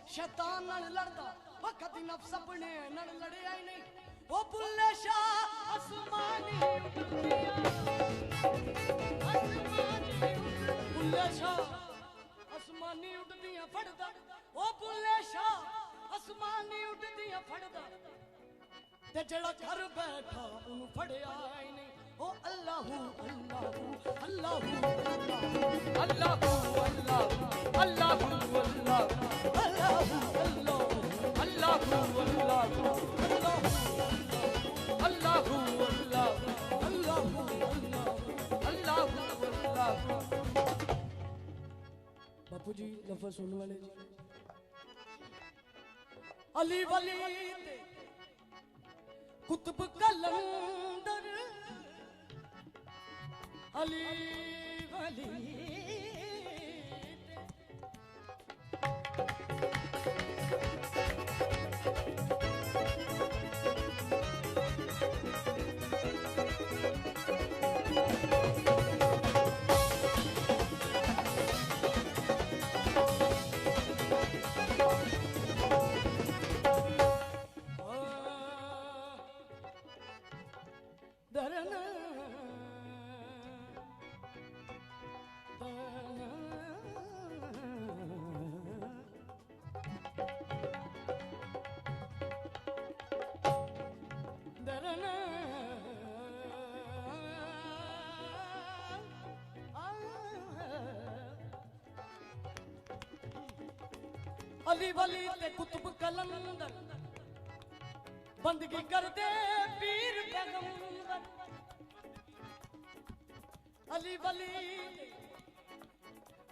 शैतान नाल लड़दा वो कदी नफ्स अपने नाल लड़िया ही नहीं वो बुल्ले शाह आसमानी बुल्ले शाह आसमानी उड़दियां फड़दा वो बुल्ले शाह आसमानी उड़दियां फड़दा ते जेड़ा घर बैठा उनु फड़िया ही नहीं ओ अल्लाहू अल्लाहू अल्लाहू अल्लाहू अल्लाहू अल्लाहू अल्लाहू बापू जी लफज सुनने वाले जी अली वली कुतुब कलंदर अली वली अली वली ते कुतुब कलंदर बंदगी कर दे पीर पैगंबर अली वली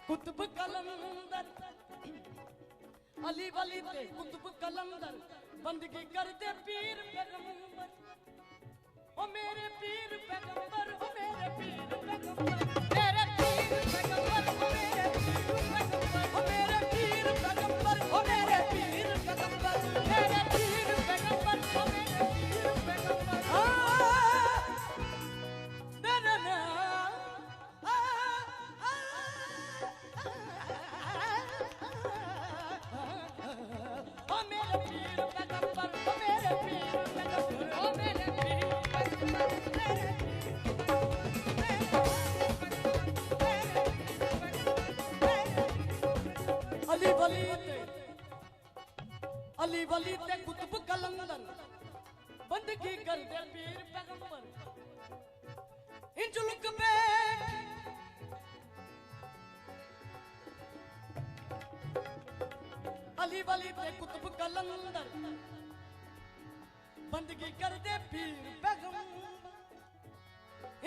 कुतुब कलंदर अली वली ते कुतुब कलंदर बंदगी कर दे पीर पैगंबर ओ मेरे पीर पैगंबर ओ मेरे पीर पैगंबर मेरे पीर पैगंबर ओ मेरे पीर पैगंबर ओ मेरे पीर पैगंबर मेरे पीर पैगंबर ओ मेरे पीर पैगंबर ना ना ना ओ मेरे पीर पैगंबर ओ मेरे पीर पैगंबर ओ मेरे पीर पैगंबर अली वली ते कुतुब कलंदर बंदगी कर दे पीर पैगंबर इंज लुक बैठ अली वली ते कुतुब कलंदर बंदगी कर दे पीर पैगंबर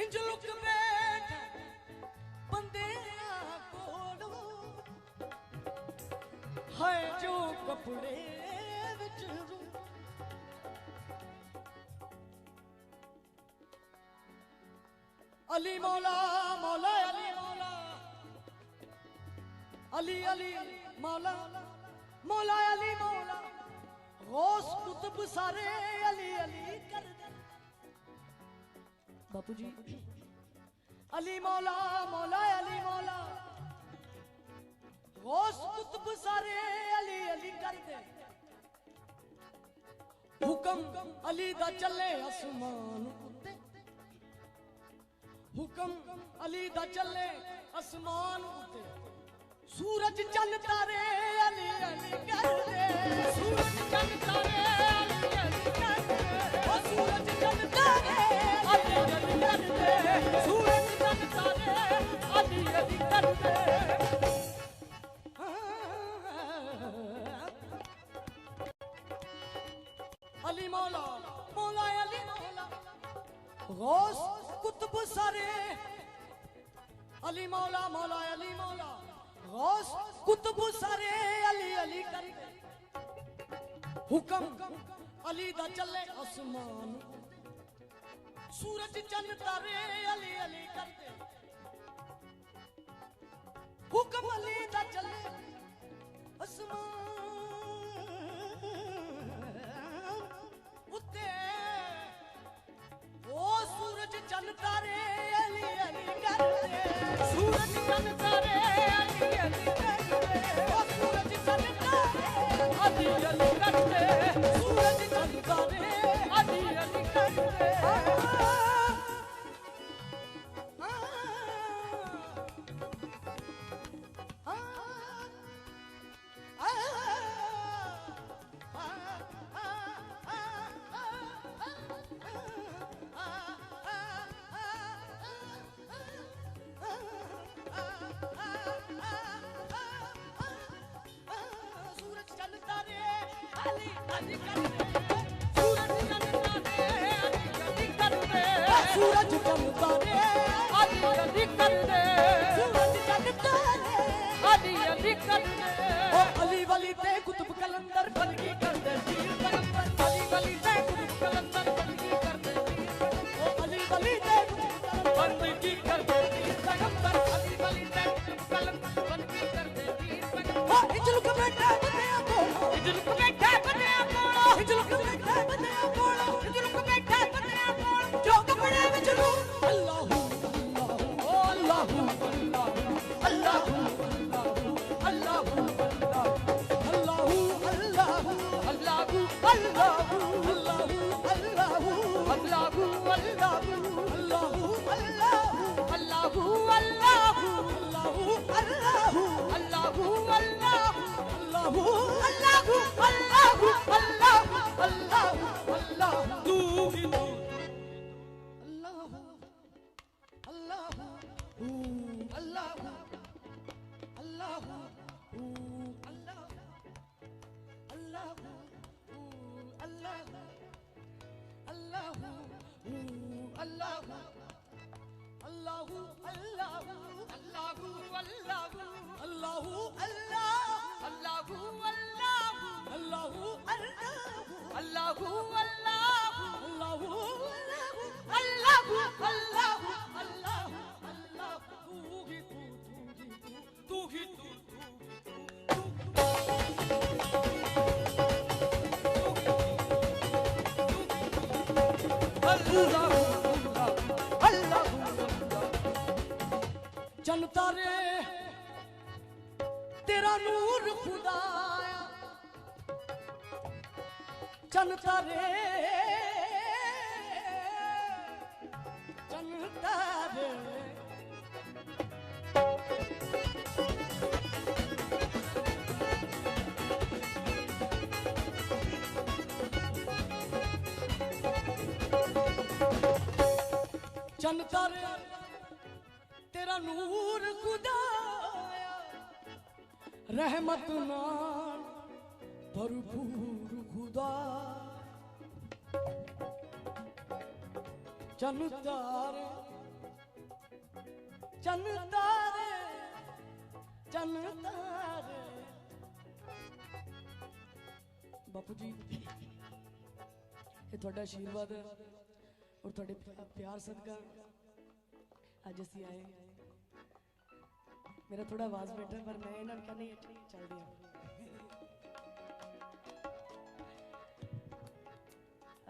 इंज लुक बैठ बंदे कोलो है जो कपड़े अली मौला मौला अली मौला अली अली मौला मौला अली मौला गौस कुतुब सारे अली अली कर दे बापू जी अली मौला मौला अली मौला गौस कुतुब सारे अली अली कर दे हुक्म अली दा चले आसमान उत्ते हुक्म अली दा चले आसमान उत्ते सूरज चंद तारे अली अली कर दे सूरज चंद तारे अली अली कर दे ओ सूरज चंद तारे अली अली कर दे सूरज चंद तारे अली अली कर दे अली मौला मौला अली मौला गौस कुतुब सारे अली मौला मौला अली मौला गौस कुतुब सारे अली अली कर हुक्म अली दा चले आसमान सूरज चंद तारे अली अली कर दे हुक्म अली दा चले आसमान उत्ते ओ सूरज चंद तारे अली अली कर दे सूरज चंद तारे अली अली कर दे ओ सूरज चंद तारे अली अली कर दे सूरज चंद तारे अली अली कर दे सूरज चमका रे अली अली कर दे सूरज चमका रे अली अली चन तारे तेरा नूर खुदाया, चन तारे चन तारे चन तारे तेरा नूर खुदाया, रहमत नाल भरपूर खुदा। चन तारे चन तारे चन तारे। बापू जी ये थोड़ा आशीर्वाद और थोड़े प्यार सदका अज असी आए। मेरा थोड़ा आवाज बैठा पर मैं इन्होंने कहा नहीं चल दिया।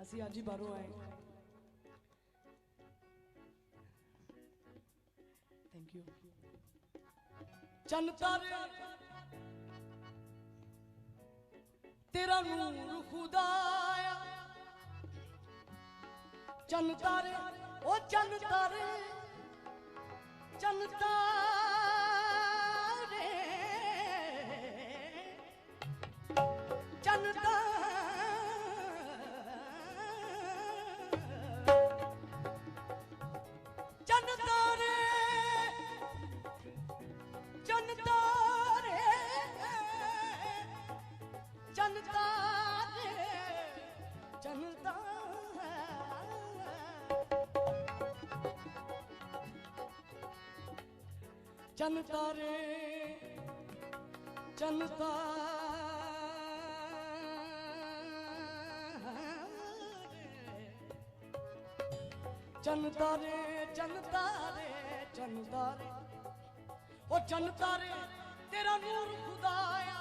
असी अज ही बाहरों आए। Thank you. चन तारे तेरा नूर खुदाया, चन तारे ओ चन तारे चन तारे चन चन तारे चन तारे चन तारे चन चन तारे चन चन तारे चन तारे चन तारे ओ चन तारे तेरा नूर खुदाया,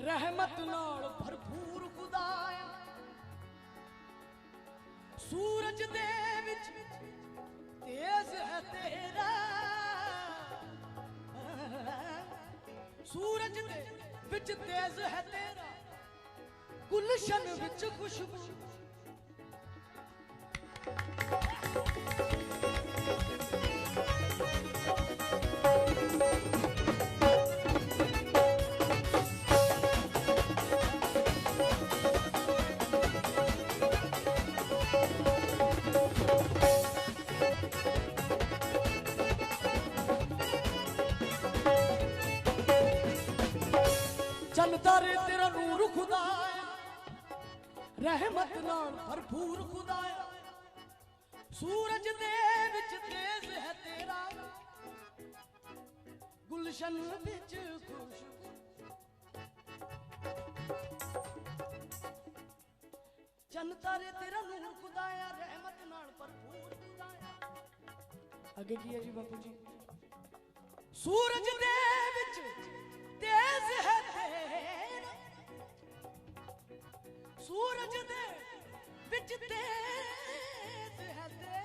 रहमत नाल भरपूर खुदाया। सूरज दे विच तेज है तेरा, सूरज दे विच तेज है तेरा, गुलशन विच खुशबू। चन तारे तेरा नूर खुदाया, रहमत नाल भरपूर खुदाया। सूरज दे विच तेज है तेरा, गुलशन विच खुशबू। चन तारे तेरा नूर खुदाया, रहमत नाल भरपूर खुदाया। आगे की है जी बापू जी। सूरज दे विच तेज है तेरा, सूरज दे विच तेज है तेरा,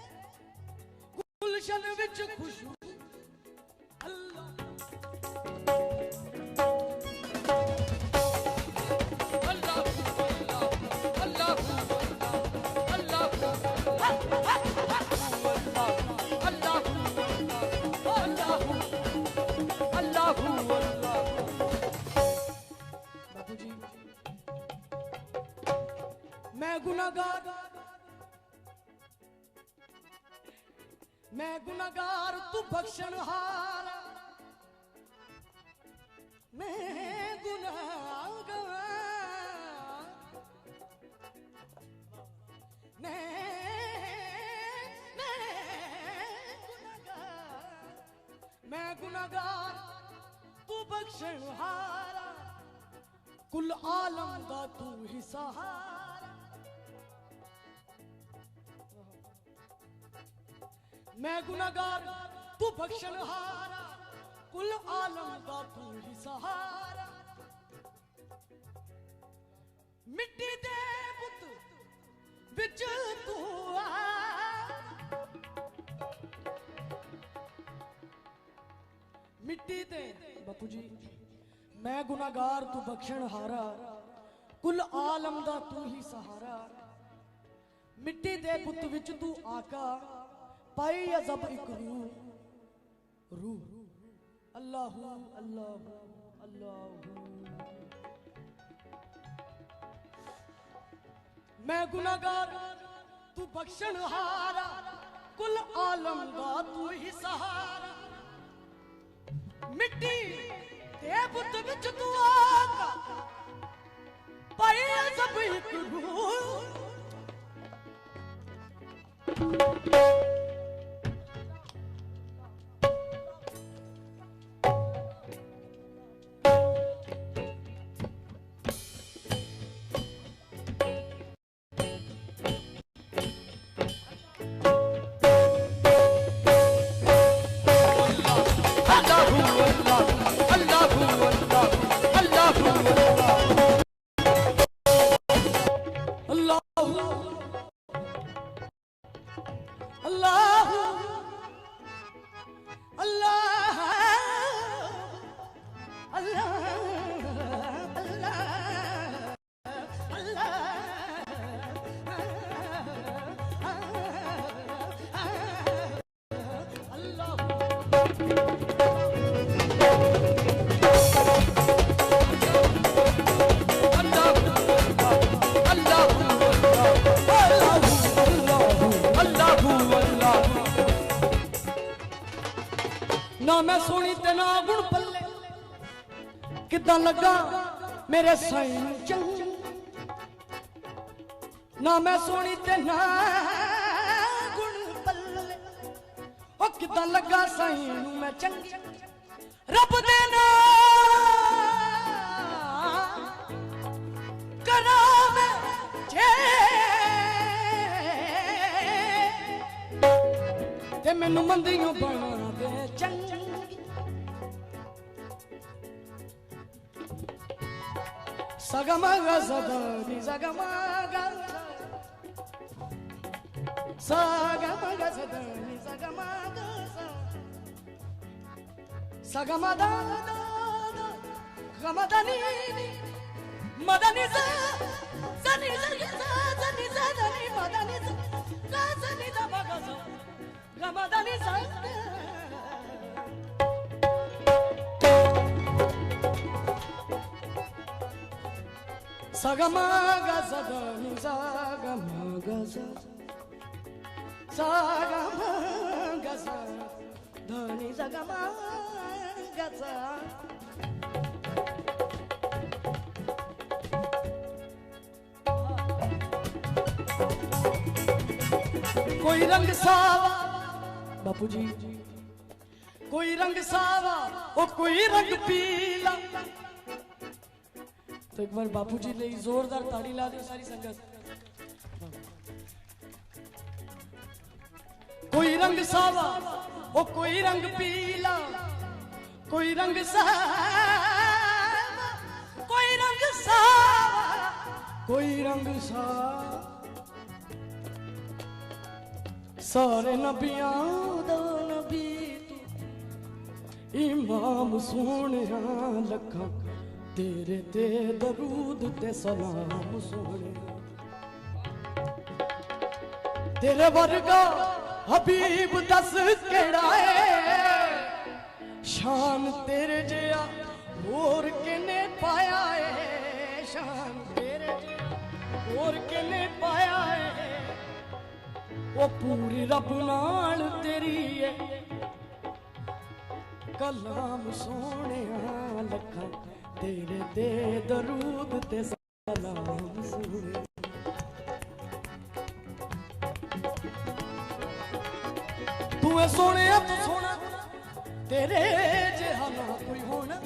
गुलशन विच खुशबू। मैं गुनाहगार तू बख्शनहार मैं गुनाहगार मैं गुनाहगार तू बख्शनहार कुल आलम दा तू ही सहारा मैं गुनाहगार तू बख्शनहारा कुल आलम दा तू ही सहारा मिट्टी दे पुत विच तू आ मिट्टी दे बापू जी मैं गुनाहगार तू बख्शनहारा कुल आलम दा तू ही सहारा मिट्टी दे पुत विच तू आका पाई अजब एक रूह अल्लाह अल्लाह अल्लाह मैं गुनाहगार तू बख्शनहारा कुल आलम दा तू ही सहारा मिट्टी ते पुत विच तू आका पाई अजब एक रूह ना मैं सोनी ते ना गुण पल्ले किदां लगा मेरे साईं चंग ना मैं सोनी ते ना गुण पल्ले ओ किदां लगा साईं नू मैं चंगी रब दे नाम करा मैं ते मैनू मंदियों बना दे चंगी Sagamaga sadani sagamaga sagamaga sadani sagamaga sagamada gamadani madani sa zani zani zani zani madani sa zani da magaza gamadani sa Sagamaga sadani sagamaga sagamaga sadani sagamaga कोई रंग सावा बापू जी कोई रंग सावा और कोई रंग पीला तो एक बार बापूजी ले जोरदार ताड़ी ला दो सारी संगत कोई रंग सावा ओ कोई रंग पीला कोई रंग सावा कोई रंग सावा कोई रंग सावा सारे नबियां दा नबी तू इमाम सोने लखा तेरे ते दरूद ते सलाम सोने तेरे वर्गा हबीब दस केड़ा है शान तेरे जिया होर किने पाया है शान तेरे जिया होर किने पाया ओ पूरी रब नाल तेरी है कलाम सोने लखा तेरे दे दरूद ते सलाम सोने तू है सोने तू सोना तेरे जिहा ना कोई होना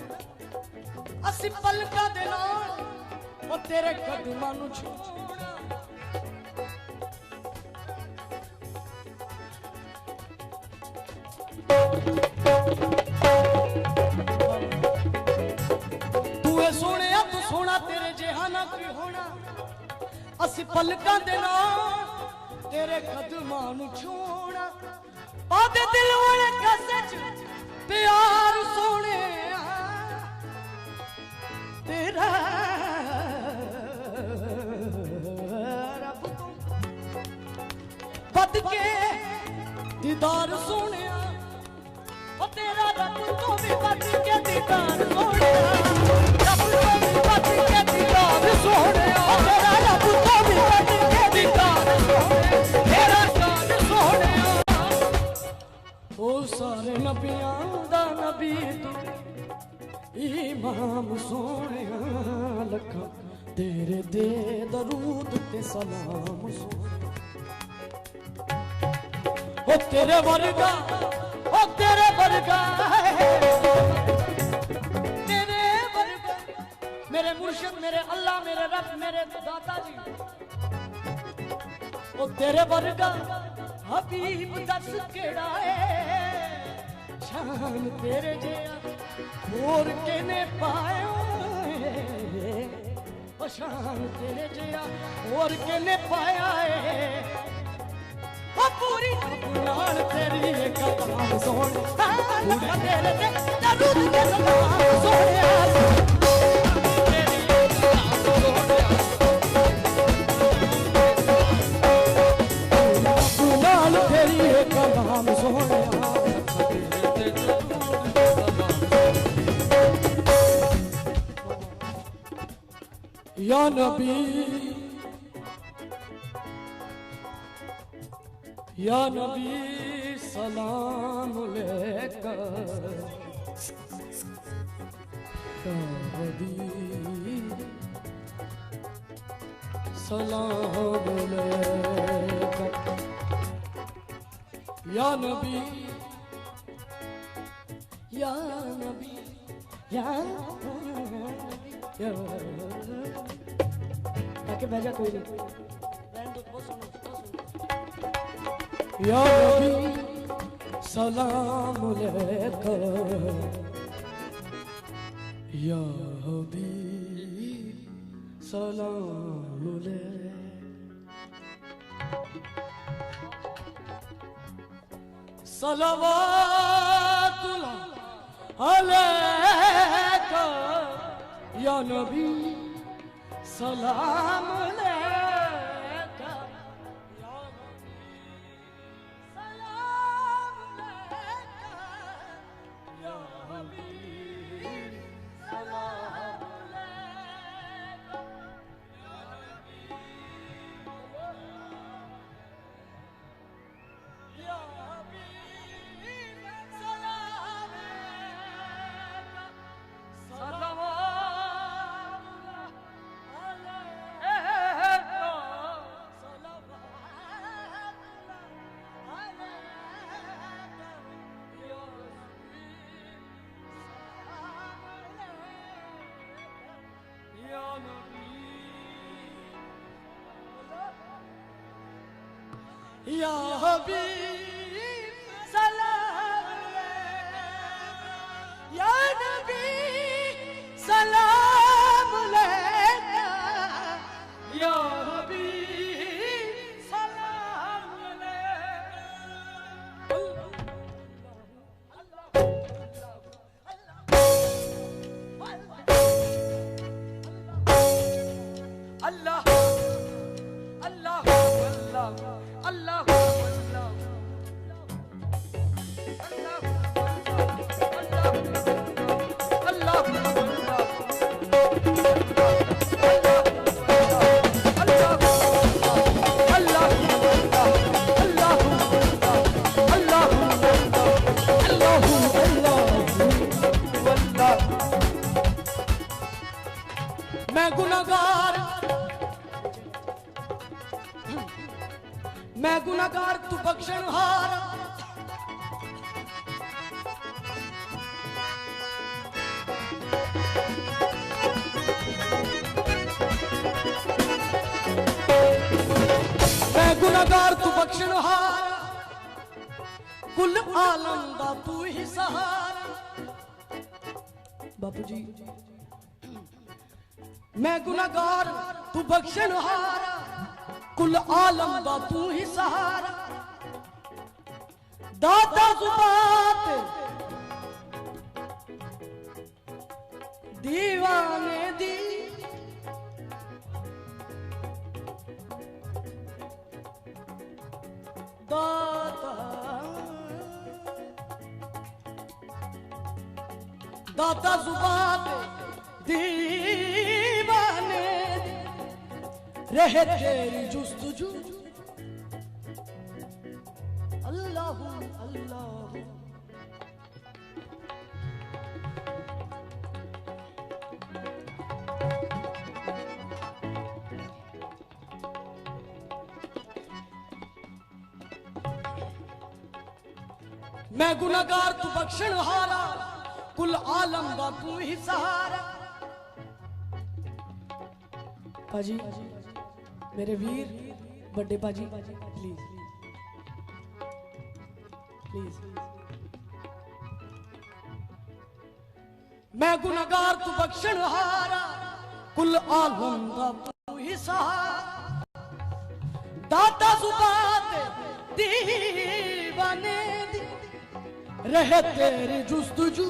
असी पलका दे नाल ओ तेरे कदमां नू छोड़ा तू है सोने तू सोना तेरे जिहा ना कोई होना असी पलका दे नाल तेरे कदमां नू छोड़ा पादे दिल वाले कसे च प्यार सोने तेरा रब तो बद के दीदार सोने ओ तेरा रब तो भी बद के दीदार सोने रब तो भी बद के दीदार सोने तेरा रब तो भी बद के दीदार सोने तेरा जान सोने ओ सारे नबियां दा नबी तू इमाम सोने लखा तेरे दे दरूद ते सलाम सोने ओ तेरे वर्गा तेरे वर्गा मेरे मुर्शिद मेरे अल्लाह मेरे रब मेरे दाता जी ओ तेरे वर्गा हबीब दस केड़ा है शान तेरे जिया और किने पाया ओ शान तेरे जिया और किने पाया है ओ पूरी नाल तेरी कदम सोने तेरे ते दरूद के सलाम सोने तेरी नाल तेरी कदम सोने या नबी सलाम लेकर सलाम लेकर या नबी ताकि भेजा कोई नहीं या नबी सलाम लेकर या हबीब सलाम ले सलवातुल्लाह अलैका या नबी सलाम अलैका या नबी सलाम अलैका या हबीब सलाम अलैका या नबी या हबीब सलाम अलैका या हबीब सलाम अलैका या नबी सलाम अलैका या हबीब सलाम अलैका अल्लाह अल्लाह मैं गुनाहगार, मैं गुनाहगार तू बख्शनहार। मैं गुनाहगार तू बख्शनहार, कुल आलम दा तू ही सहारा। बापू जी मैं गुनाहगार तू बख्शनहार, कुल आलम दा तू ही सहारा। दाता ज़ुबात दीवाने दी, दाता दाता ज़ुबात दीवाने रहे तेरी जुस्तजू। अल्लाह अल्लाह मैं गुनाहगार तू बख्शनहारा, कुल आलम दा तू ही सहारा। पाजी मेरे वीर बड़े पाजी प्लीज प्लीज। मैं गुनाहगार तू बख्शनहारा, कुल आलम दा तू ही सहारा। दाता ज़ुबात दीवाने दी रहे तेरी जुस्तजू।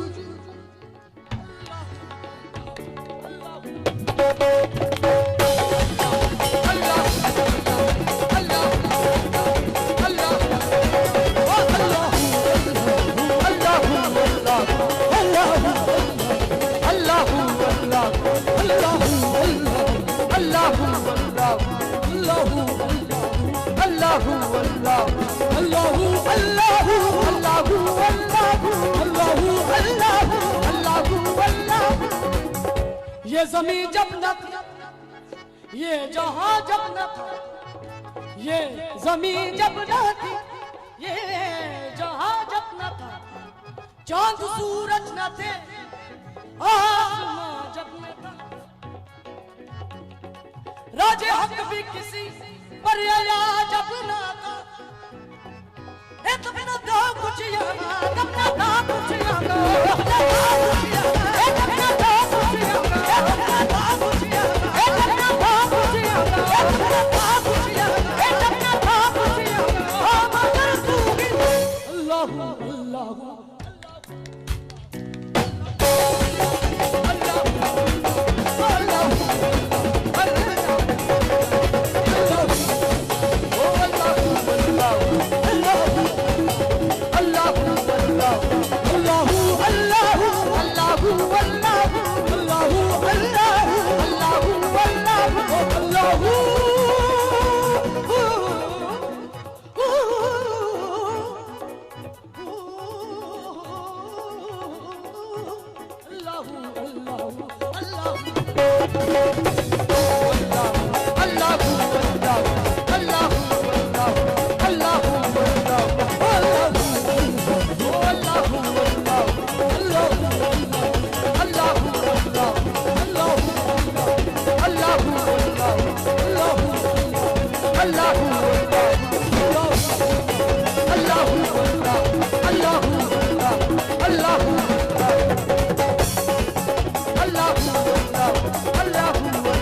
ये ज़मीन जब न था, ये जहां जब न था, ये ज़मीन जब न थी, ये जहां जब न था, चांद सूरज न थे, आसमां जब न था, राजे हक भी किसी पर आया जब न था। तब न था कुछ यहाँ, तब न था कुछ यहाँ, तब न था कुछ Allah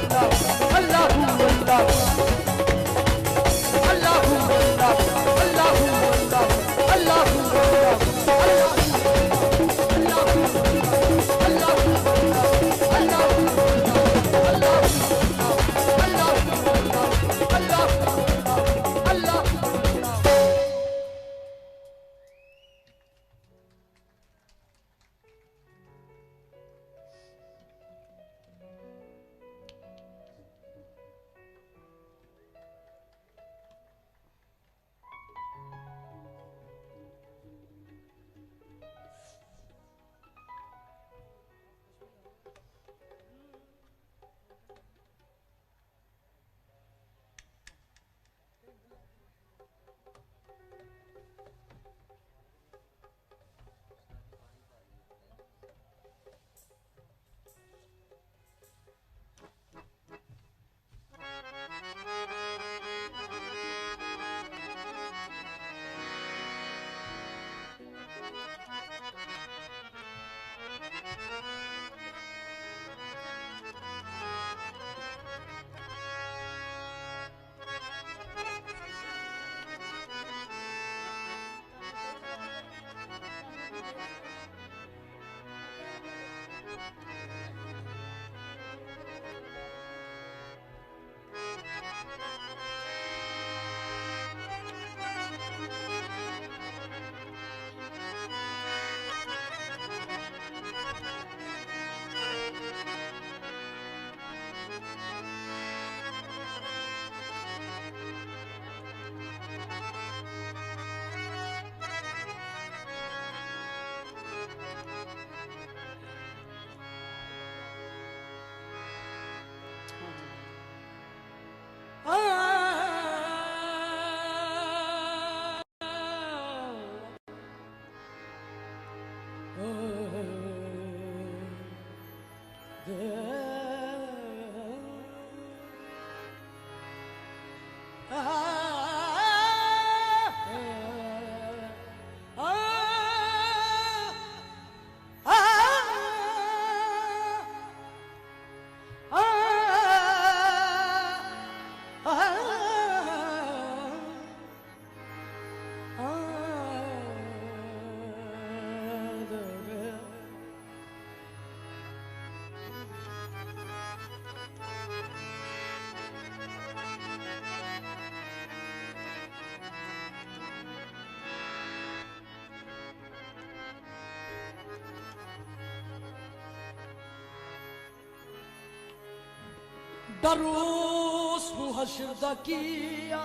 डरोस मुहशर दा किया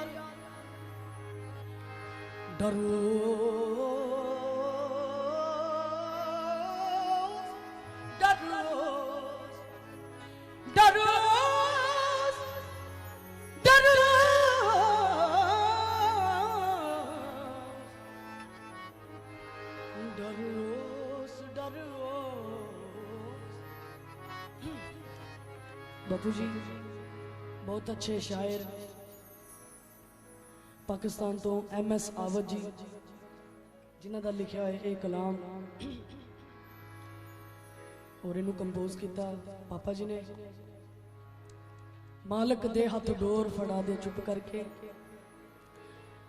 बापू जी बहुत अच्छे शायर पाकिस्तान तो MS आवद जी जिन्हों का लिखा है ये कलाम और इनू कंपोज किया पापा जी ने। मालक दे हाथ डोर फड़ा दे चुप करके,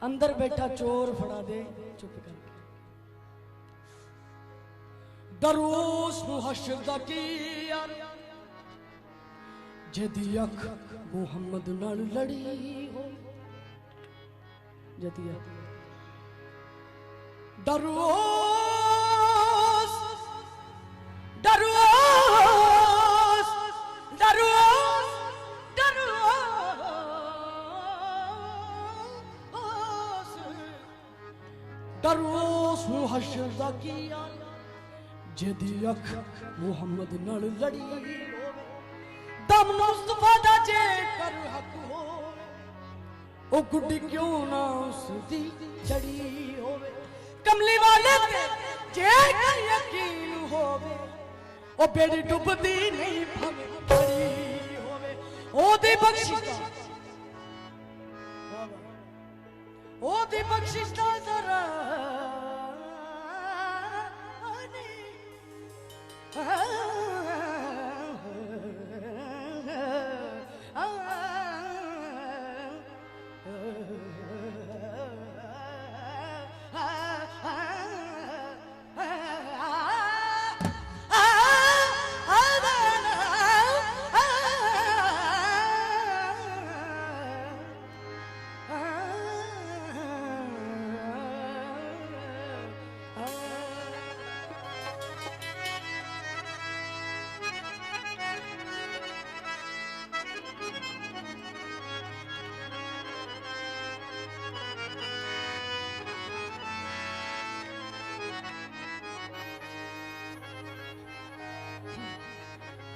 अंदर बैठा चोर फड़ा दे चुप करके। दरोस मुहशर दा किया जदी अख मुहम्मद नाल लड़ी हो। जदी दरोस दरोस दरोस दरोस दरोस मुहशर दा किया जदी अख मुहम्मद नाल लड़ी हो। दम मुस्तफा दा जे कर हक हो ओ गुड्डी क्यों ना उसदी चढ़ी होवे। कमली वाले ते जे कर यकीन होवे ओ बेड़ी डुबदी नहीं भावे पड़ी होवे। ओदी बख्शिश ओदी बख्शिश दा जरा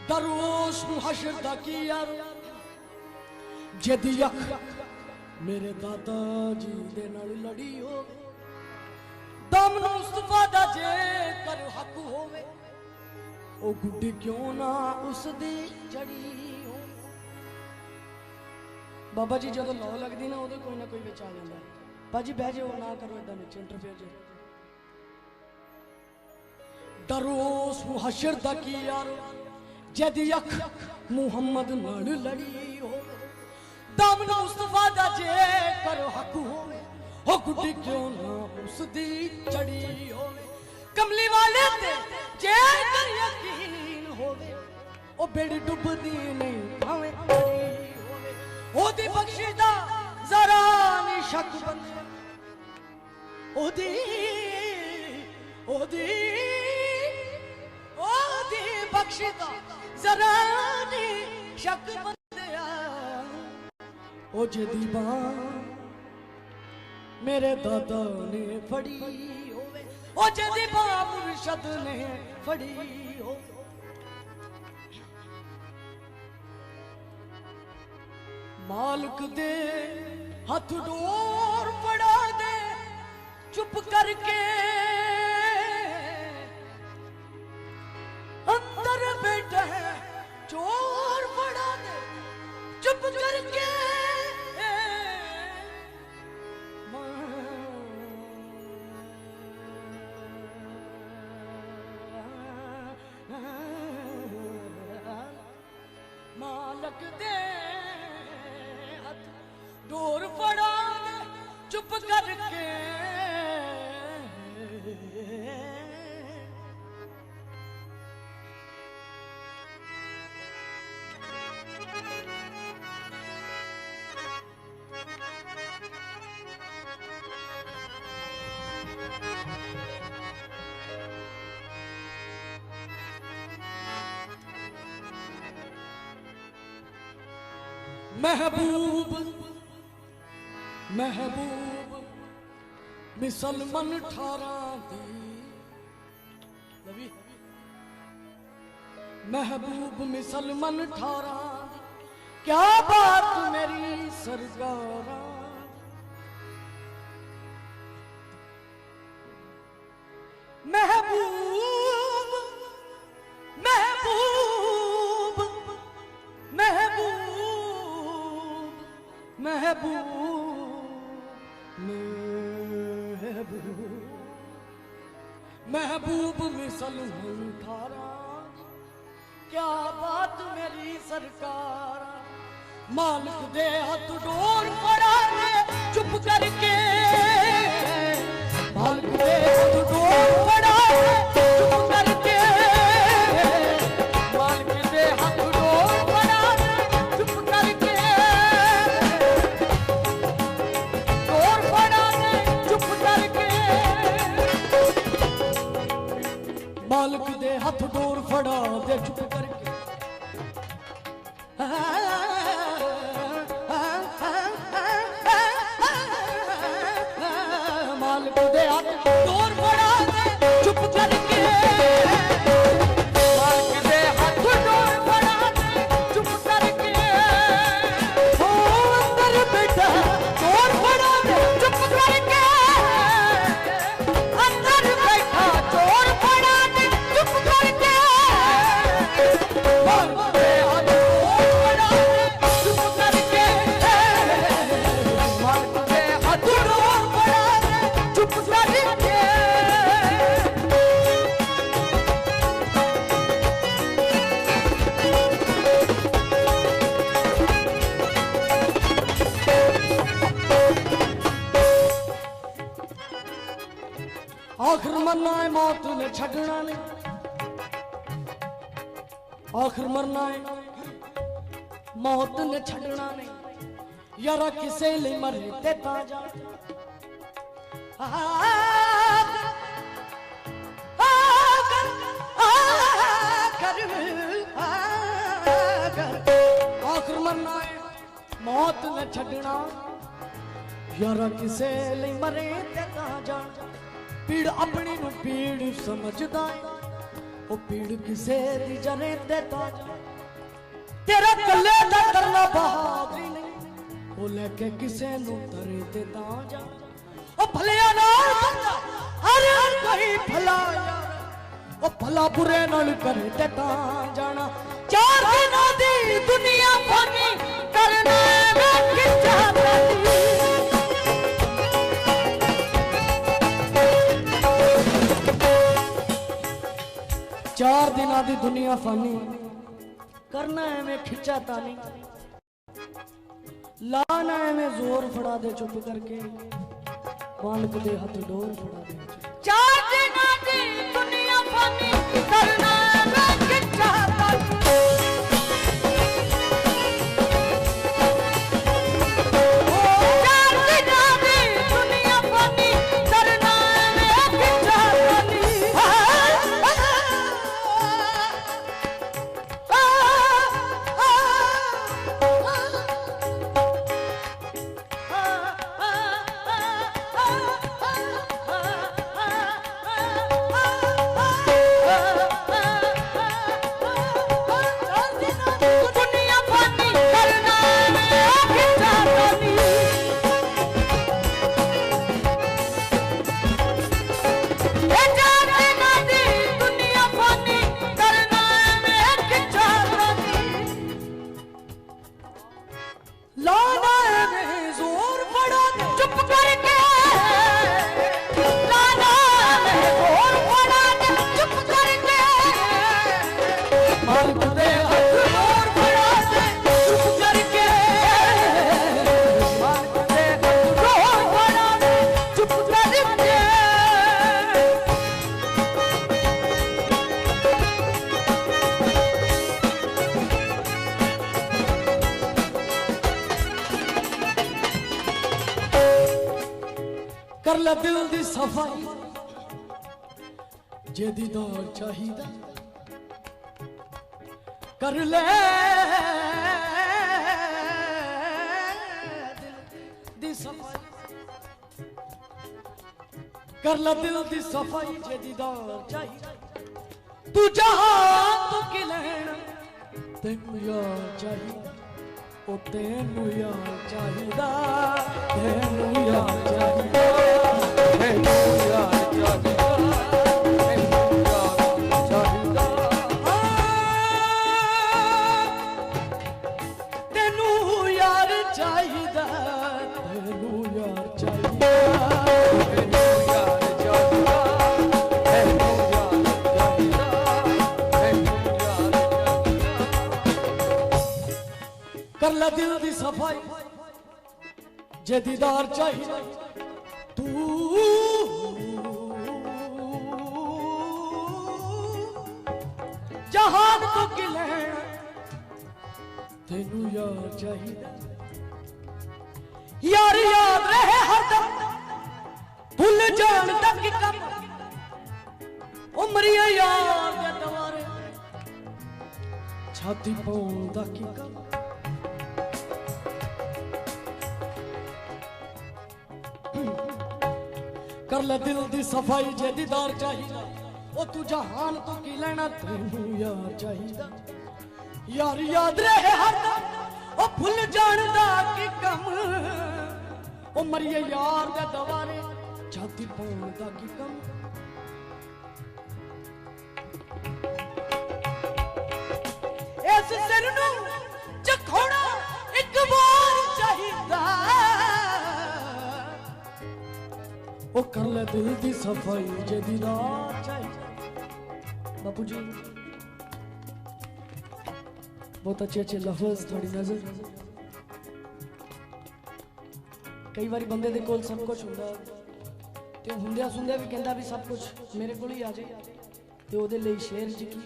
दरोस मुहशर दा किया जदी अख मेरे दादा जी दे नाल लड़ी हो। दम मुस्तफा दा जे कर हक होवे ओ गुड्डी क्यों ना उसदी चढ़ी हो। बाबा जी जदों लौ लगदी ना उदों कोई ना कोई विच आ जांदा। भाजी बह जाओ ना करो इदां विच इंटरफेयर जे। दरोस मुहशर दा किया जदी अख मुहम्मद नाल लड़ी हो। दम मुस्तफा दा जे कर हक होवे ओ गुड्डी क्यों ना उसदी चढ़ी होवे। कमली वाले ते जे कर यकीन होवे ओ बेड़ी डुबदी नहीं भावे पड़ी होवे। ओदी बख्शिश दा जरा नहीं शक बंदे ओदी ओदी ओदी बख्शिश दा जरा नहीं शक बंदिया ओ जदी बां मेरे दादा ने फड़ी होवे ओ जदी बां मुर्शद ने फड़ी हो। मालिक दे हाथ डोर फड़ा दे चुप करके करके मालक दे हथ डोर फड़ा चुप करके महबूब महबूब मिसलमन ठारा दी महबूब मिसलमन ठारा क्या बात मेरी सरकारा महबूब महबूब महबूब महबूब महबूब मिसलमन ठारा क्या बात मेरी सरकार मालिक दे हाथ डोर फड़ा दे चुप करके मालिक दे हाथ डोर फड़ा दे चुप करके मालिक दे हाथ डोर फड़ा दे चुप करके डोर फड़ा दे चुप करके मालिक दे हाथ डोर फड़ा दे चुप करके मालिक दे हाथ डोर फड़ा दे चुप करके मालिक दे हाथ डोर फड़ा दे चुप करके हो अंदर बैठा डोर फड़ा दे चुप करके अंदर बैठा डोर फड़ा दे चुप करके मालिक दे हाथ डोर फड़ा दे चुप करके मालिक दे हाथ डोर फड़ा दे चुप करके आखिर मरना है मौत ने छड़ना नहीं आखिर मरना है मौत ने छड़ना नहीं यारा किसे लिए मरे ते ताजा आखिर मरना है मौत ने छड़ना यारा किसे लिए मरे ते ताजा पीड़ अपनी नु पीड़ समझदा है ओ पीड़ किसे दी जरे ते ताजा तेरा कल्ले दा करना बहादुरी नहीं ओ लेके किसे नु तरे ते ताजा ओ भलिया नाल बंदा हर कोई भला यार ओ भला बुरे नाल करे ते तां जाना चार दिनां दी दुनिया फानी करना मैं किच्छा तेरी चार दिना दी दुनिया फानी करना है मैं खिंचा तानी लाना है मैं जोर फड़ा दे चुप करके मालिक दे हाथ डोर फड़ा दे चार दिना दी दुनिया फानी करना है मैं खिंचा तानी चार दिना दी दुनिया फानी करना है मैं खिंचा तानी कर ले दिल दी सफाई जे दीदार चाहिदा कर ले दिल दी सफाई कर ले दिल दी सफाई जे दीदार चाहिदा तू जहां तू की लेना तेनू यार चाहिदा ओ तेनू यार चाहिदा तेनू यार चाहिदा तेनू यार चाहिदा तेनू यार चाहिदा तेनू यार चाहिदा तेनू यार चाहिदा तेनू यार चाहिदा तेनू यार कर ले दिल दी सफाई जे दीदार चाहिए तू जहान तो किले तेनू यार चाहिए यार याद रहे हरदम भूल जान तक कम उम्र यार दे दवारे छाती पाउन दा की कम कर ले दिल दी सफाई जे दीदार चाहिदा ओ तू जहान तो की लेना तेनू यार चाहिदा यार याद रहे हरदम ओ भूल जान दा की कम ओ मरिए यार दे दवारे छाती पाउन दा की कम इस सिर नू चखोड़ा एक बार चाहिदा ओ कर ले दिल दी सफाई जे दीदार चाहिए बापू जी बहुत अच्छे अच्छे लफ्ज थोड़ी नजर कई बार बंदे दे कोल सब कुछ हुंदा ते हुंदिया सुंदिया भी कहंदा भी सब कुछ मेरे कोल ही आ जाए ते ओदे लई शेर च की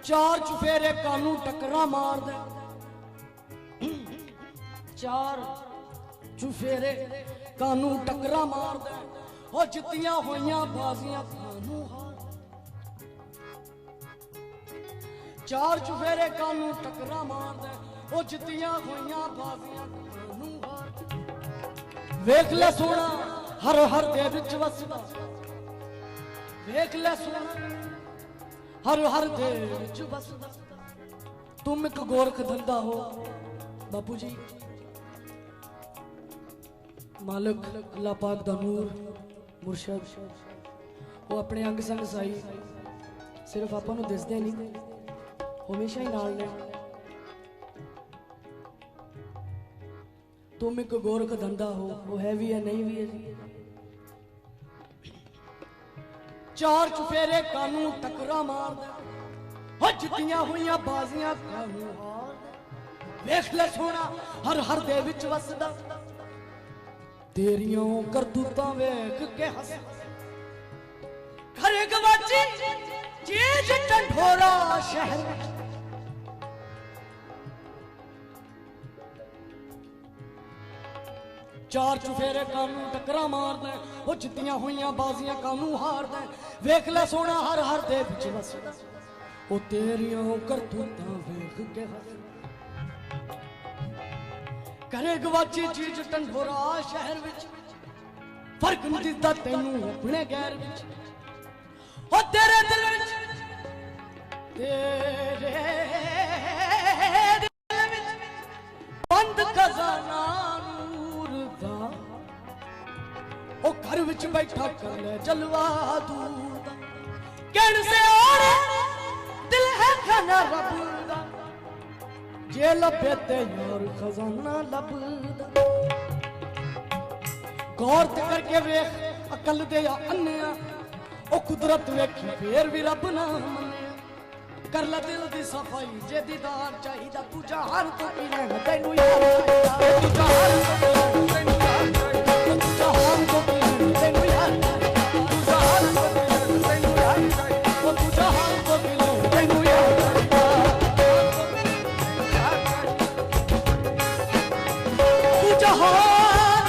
चार चुफेरे कानू टकरा मार दे चार चुफेरे कानू टकरा मार दे ओ जित्तियां होइयां बाजियां कानू हार चार चुफेरे कानू टकरा मार दे ओ जित्तियां होइयां बाजियां कानू हार वेख ले सोना हर हर दे विच वसदा वेख ले सोना हर हर दे विच वसदा तुम एक गोरख धंधा हो बापू जी मालिक अल्लाह पाक दा नूर मुर्शद वो अपने अंग संग साई सिर्फ आपां नूं दिसदे नहीं हमेशा ही नाल ने तुम एक गोरख धंधा हो वो है भी है नहीं भी है चार चुफेरे कानू टकरा मार दे हो जित्तियां हुईयां बाजियां कानू हार वेख ले सोना हर हर दे विच वसदा तेरियों करतूतां वेख के हस खरे गवाची चीज ढंढोरा शहर चार चुफेरे कानू टकरा मार दे वो जित्तियां हुईयां बाजियां कानू हार दे वेख ले सोना हर हर दे विच वसदा ओ तेरियों करतूतां वेख के हस करे गवाची चीज ढंढोरा शहर विच फर्क नहीं दिसदा तैनू अपने गैर विच ओ तेरे दिल विच बंद खजाना नूर दा ओ घर विच बैठा कर ले जलवा दूर दा कहण से और दिल है खाना रब दा जे लभे ते यार खजाना लभदा गौर ते करके वेख अकल दे या अन्निया ओ कुदरत वेखी फेर भी रब ना मन्ने कर ला दिल दी सफाई जे दीदार चाहिदा तू जहान तो की लेना तैनू यार चाहिदा तू जहान तो की लेना तैनू यार चाहिदा तू जहान तो की लेना तैनू यार चाहिदा तू जहान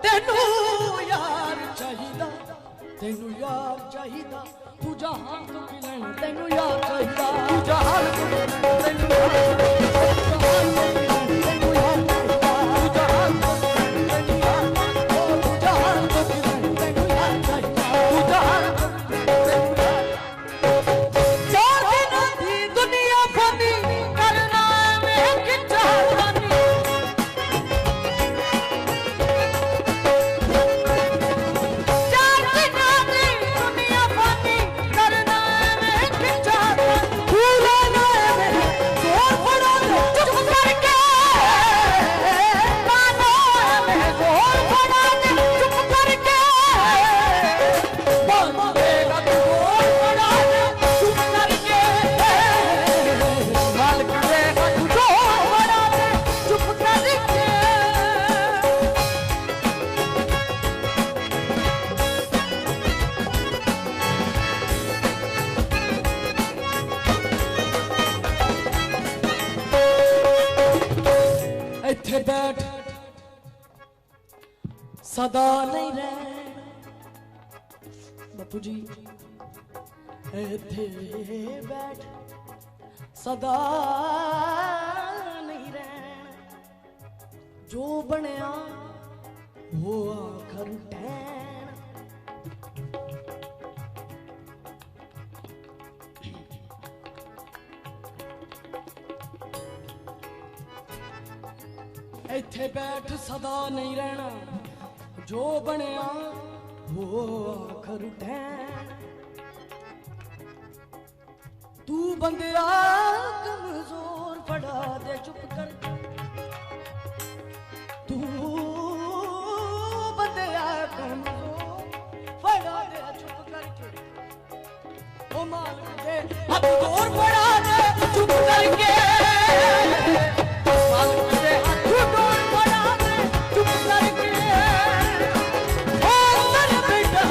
तेनू यार चाहिदा, तेनू यार चाहिदा, तू जहान तो की लैना, तेनू यार चाहिदा, तू जहान तो की लैना, तेनू यार चाहिदा, तेनू यार चाहिदा, तू जहान तो की लैना, तेनू यार चाहिदा, तू जहान तो की लैना, तेनू यार चाहिदा, तू जहान तो की लैना, चार दिनां दी दुनिया फानी करना मैं किच्चा फानी, चार दिनां दी दुनिया फानी करना मैं किच्चा फानी, भूला ना मैं जोर पड़ा चुप करके, मानो मैं जोर पड़ा चुप करके, मान देगा तू जोर पड़ा चुप करके, मालिक देगा तू जोर पड़ा चुप करके। इत्थे बैठ सदा नहीं रहना बापू जी, इत्थे बैठ सदा नहीं रहना, जो बनया वो आखर ठहना, इत्थे बैठ सदा नहीं रहना, जो बनया वो आखर ठहना, तू बंदिया कमजोर फड़ा दे चुप कर, तू बंदिया कमजोर फड़ा दे चुप करके, ओ मालिक दे हाथ जोर फड़ा दे चुप करके, मालिक दे हाथ जोर फड़ा दे चुप करके, ओ अंदर बैठा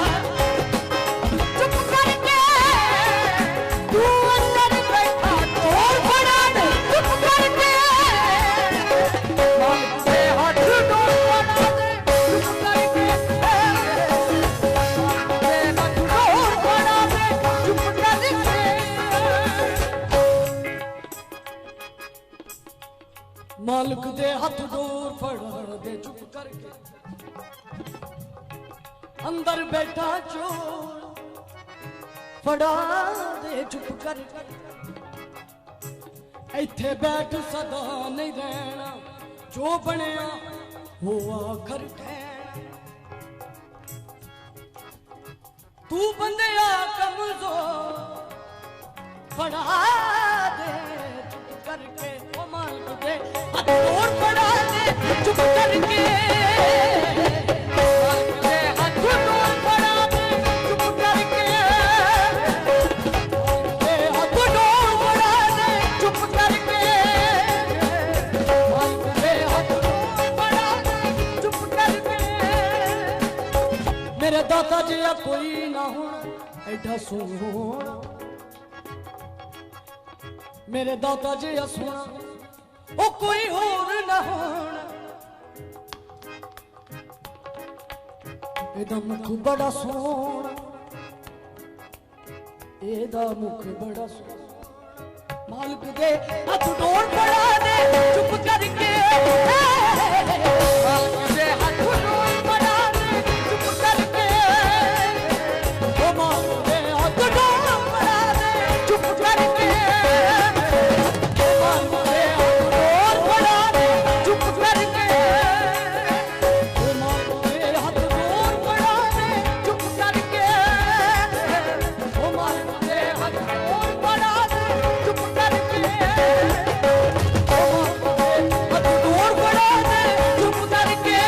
चुप करके, तू अंदर बैठा जोर फड़ा दे चुप करके, मालिक दे हाथ जोर फड़ा दे चुप करके, मालिक दे हाथ जोर फड़ा दे चुप करके। मालिक दे हाथ जोर फड़ा दे चुप करके, अंदर बैठा चोर फड़ा दे चुप करके, इत्थे बैठ सदा नहीं रहना, जो बनया वो आखर ठहना, तू बंदिया कमजोर फड़ा दे चुप करके, ओ मालिक दे हाथ जोर फड़ा दे चुप करके, मालिक दे हाथ जोर फड़ा दे चुप करके, मालिक दे हाथ जोर फड़ा दे चुप करके, मालिक दे हाथ जोर फड़ा दे चुप करके, मेरे दाता जी कोई ना होना ऐडा सोना, मेरे दाता जी सोना ओ कोई होर ना होना, एदा मुख बड़ा सोना, एदा मुख बड़ा सोना, मालिक दे हाथ जोर फड़ा दे चुप करके, मालिक दे हाथ जोर फड़ा दे चुप करके, ओ मालिक दे हाथ जोर फड़ा दे चुप करके, मालिक दे हाथ जोर फड़ा दे चुप करके, ओ मालिक दे हाथ जोर फड़ा दे चुप करके, ओ मालिक दे हाथ जोर फड़ा दे चुप करके, ओ मालिक दे हाथ जोर फड़ा दे चुप करके।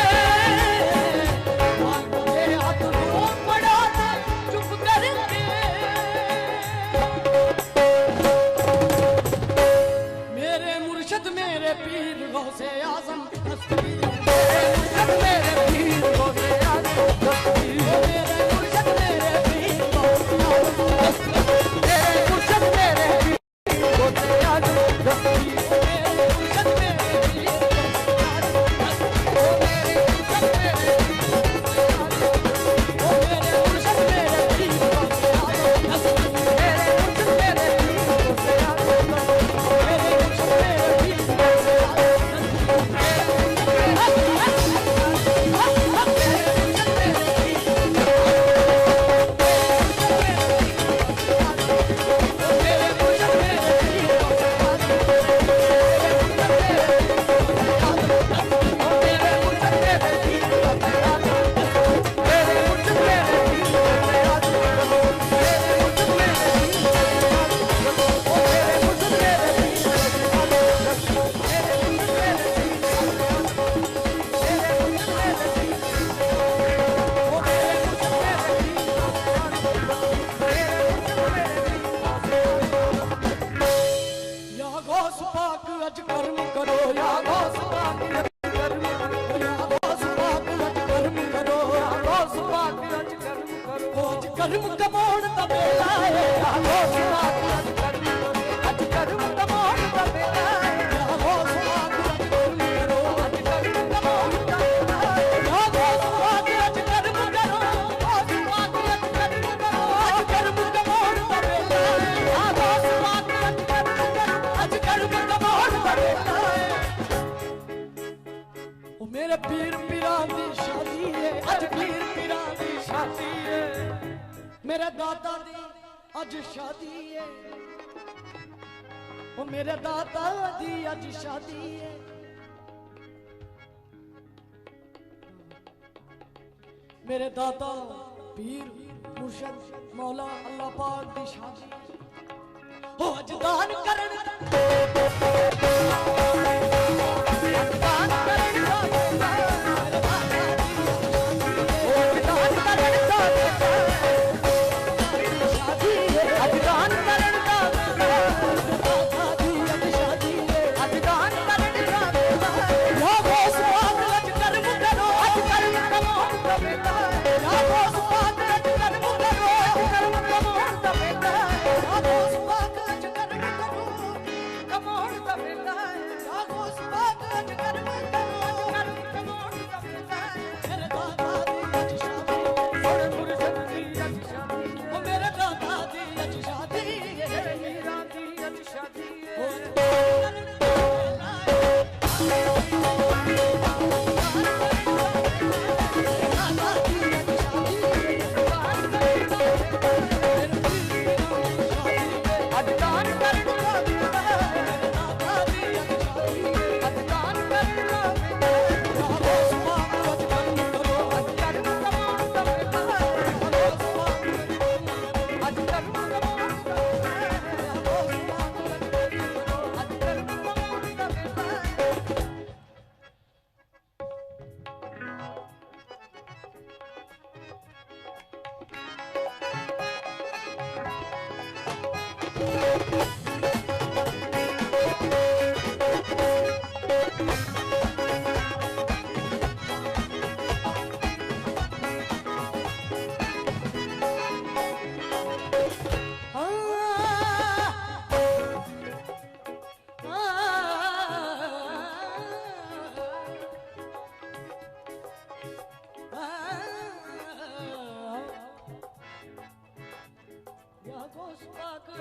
कर्म कमाउण दा बेला है आहो सुहाग अज कर्म कमाउण दा बेला है आहो सुहाग अज कर्म करो अज कर्म कमाउण दा बेला है आहो सुहाग अज कर्म करो आहो सुहाग अज कर्म करो अज कर्म कमाउण दा बेला है आहो सुहाग अज कर्म करो अज कर्म कमाउण दा बेला है ओ मेरे पीर पीरां दी शादी है अज पीर पीरां दी शादी है मेरे दादा दी अज शादी है ओ मेरे दादा दी अज शादी है मेरे दादा पीर मुर्शद मौला अल्लाह पाक दी शादी ओ अज दान करन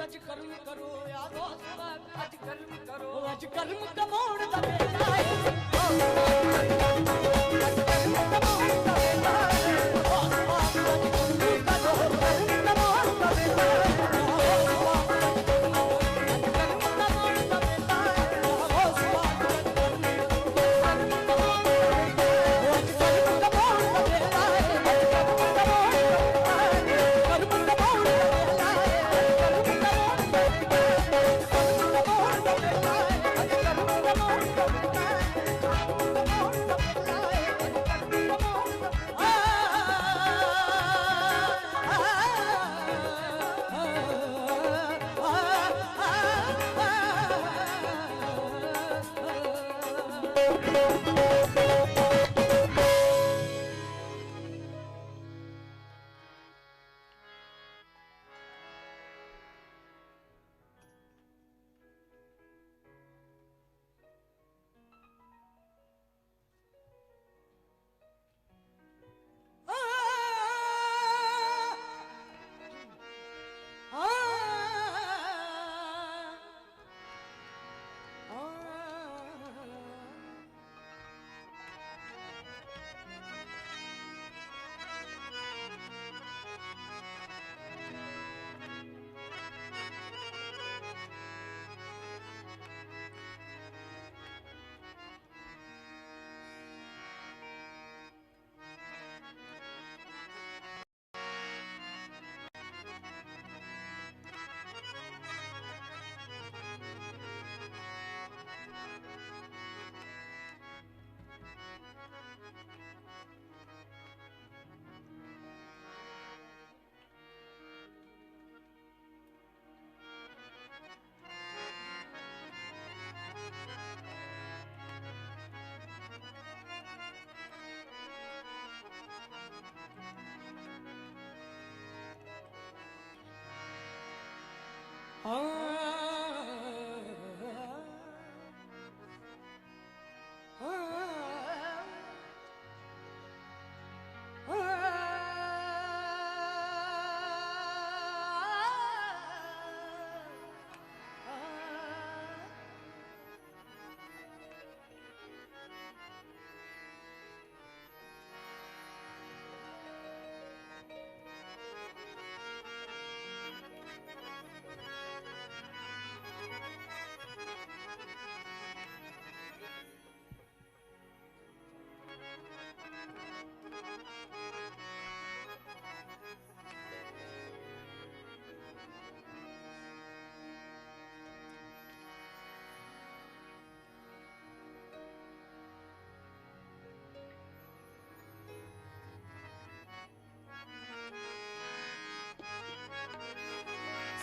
अज कर्म करो यादो अज कर्म करो अज कर्म कमाउण दा बेला है अज कर्म कमाउण दा बेला है अज कर्म करो कर्म कमाउण दा बेला है Come on.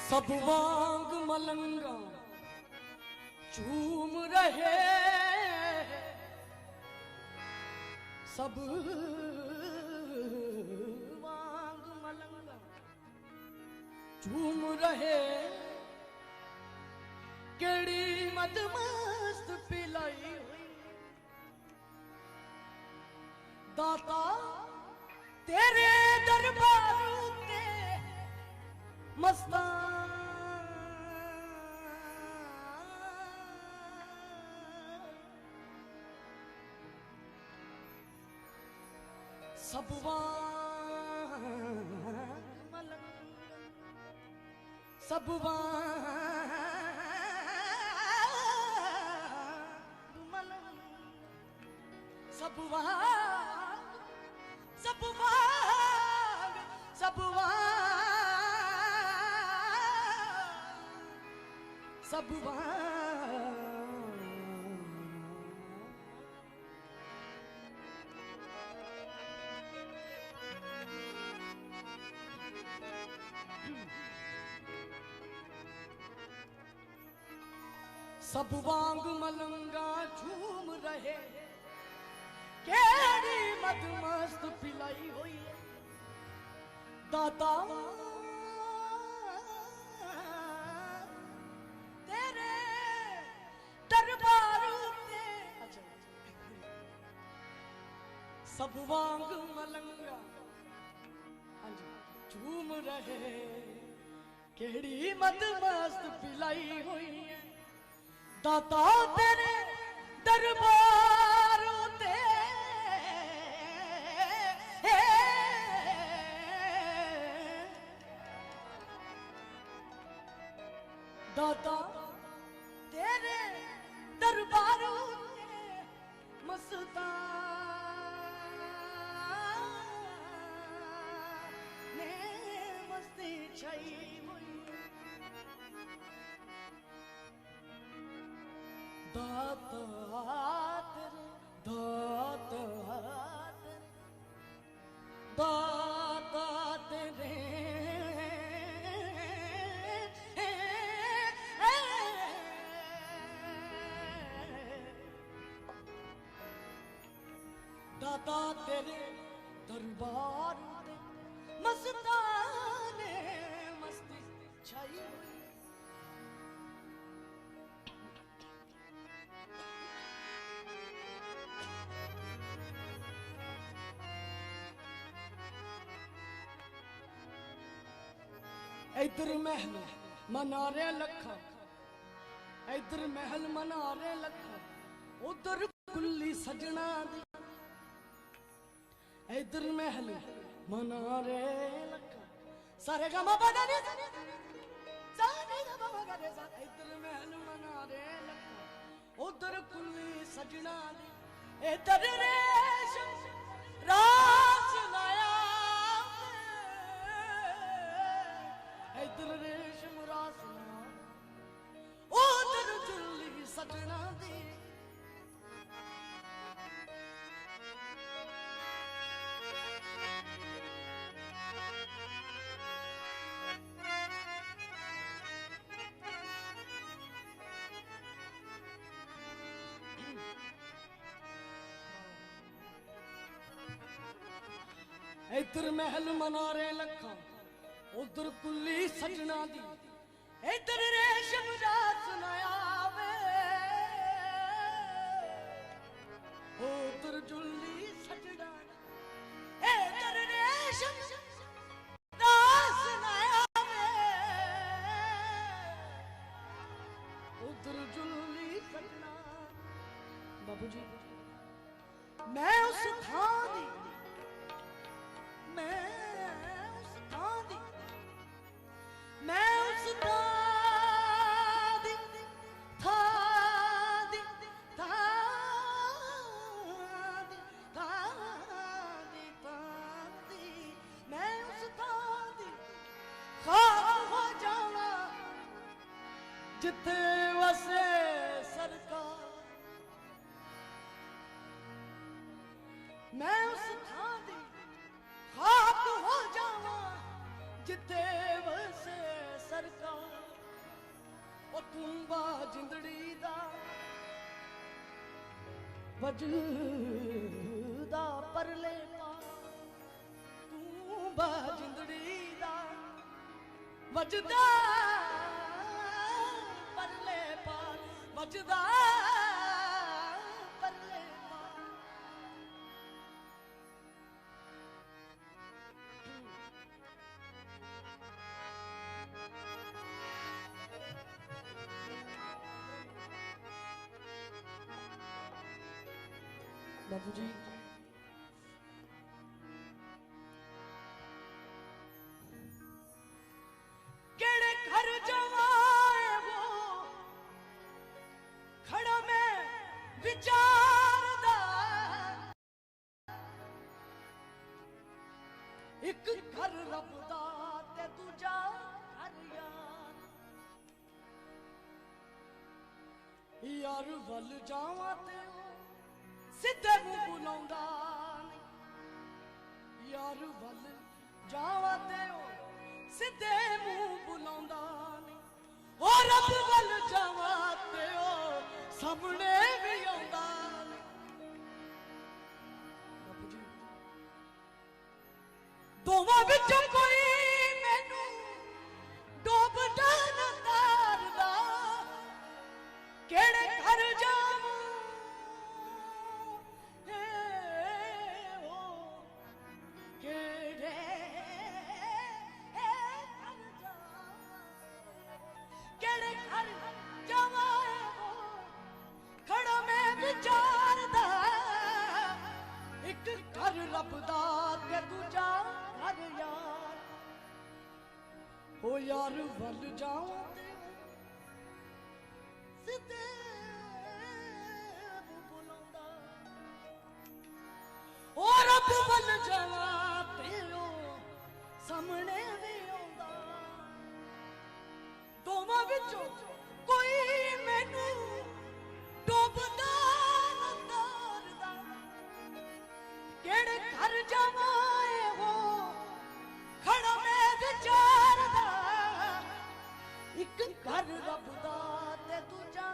सब वांग मलंगा झूम रहे, सब वांग मलंगा झूम रहे, केड़ी मदमस्त पिलाई हुई दाता तेरे दरबार ते मस्तान सब वांग मलंगा, सब वांग मलंगा, सब वांग, सब वांग, सब वांग, सब वांग। सब वांग मलंगा झूम रहे, केड़ी मदमस्त पिलाई हुई है दाता तेरे दरबार ते। सब वांग मलंगा झूम रहे, केड़ी मदमस्त पिलाई हुई है दाता तेरे दरबार ते। दाता तेरे दरबार ते मस्तान ने मस्ती छाई हुई दाता तेरे, दाता दाता तेरे दाता तेरे दरबार ते मस्तान मस्ती छाई हुई। इधर महल मनारे लखा, इधर महल मनारे लखा, उधर कुल्ली सजना दी। इधर महल मनारे लखा, सारे गमा बदने सारे गमा बदने सा। इधर महल मनारे लखा, उधर कुल्ली सजना दी। इधर रेशम रास लाया, इधर रेशम रास लाया, उधर कुल्ली सजना दी। इधर महल मनारे लखा, उधर कुल्ली सजना दी। इधर रेशम दा सुनाया वे उधर जुल्ली सजड़ा इधर रेशम दा सुनाया वे उधर जुल्ली सजना बाबू जी मैं उस थां दी मैं उस थां दी मैं उस थां दी थां दी मैं उस थां दी खाक हो जावा जिथे वसे सरकार मैं उस थां दी खाक हो जावा जिथे वसे सरकार ओ तू बा जिंदड़ी दा वजदा परले पा तू बा जिंदड़ी दा वजदा परले पा वजदा परले पा बाबू जी केड़े घर जवाए वो खड़ा में विचारदा एक घर रब दा ते दूजा घर यार यार वल जावां ते सिद्धे मुंह बुलाउंदा नहीं यार वल जावा ते सिद्धे मुंह बुलाउंदा नहीं ओ रब वल जावा ते सामने भी आउंदा नहीं दोवां विच कोई मैनू डोबदा ना तारदा केड़े घर जावां रब दा ते दूजा घर यार ओ यार वल जावां ते सिद्धे बुलाउंदा ओ रब वल जावां ते सामने भी आउंदा दोवां विचों कोई मैनू डोबदा ना तारदा केड़े घर जावाए हो खड़ा मैं विचारदा एक घर रब दा ते दूजा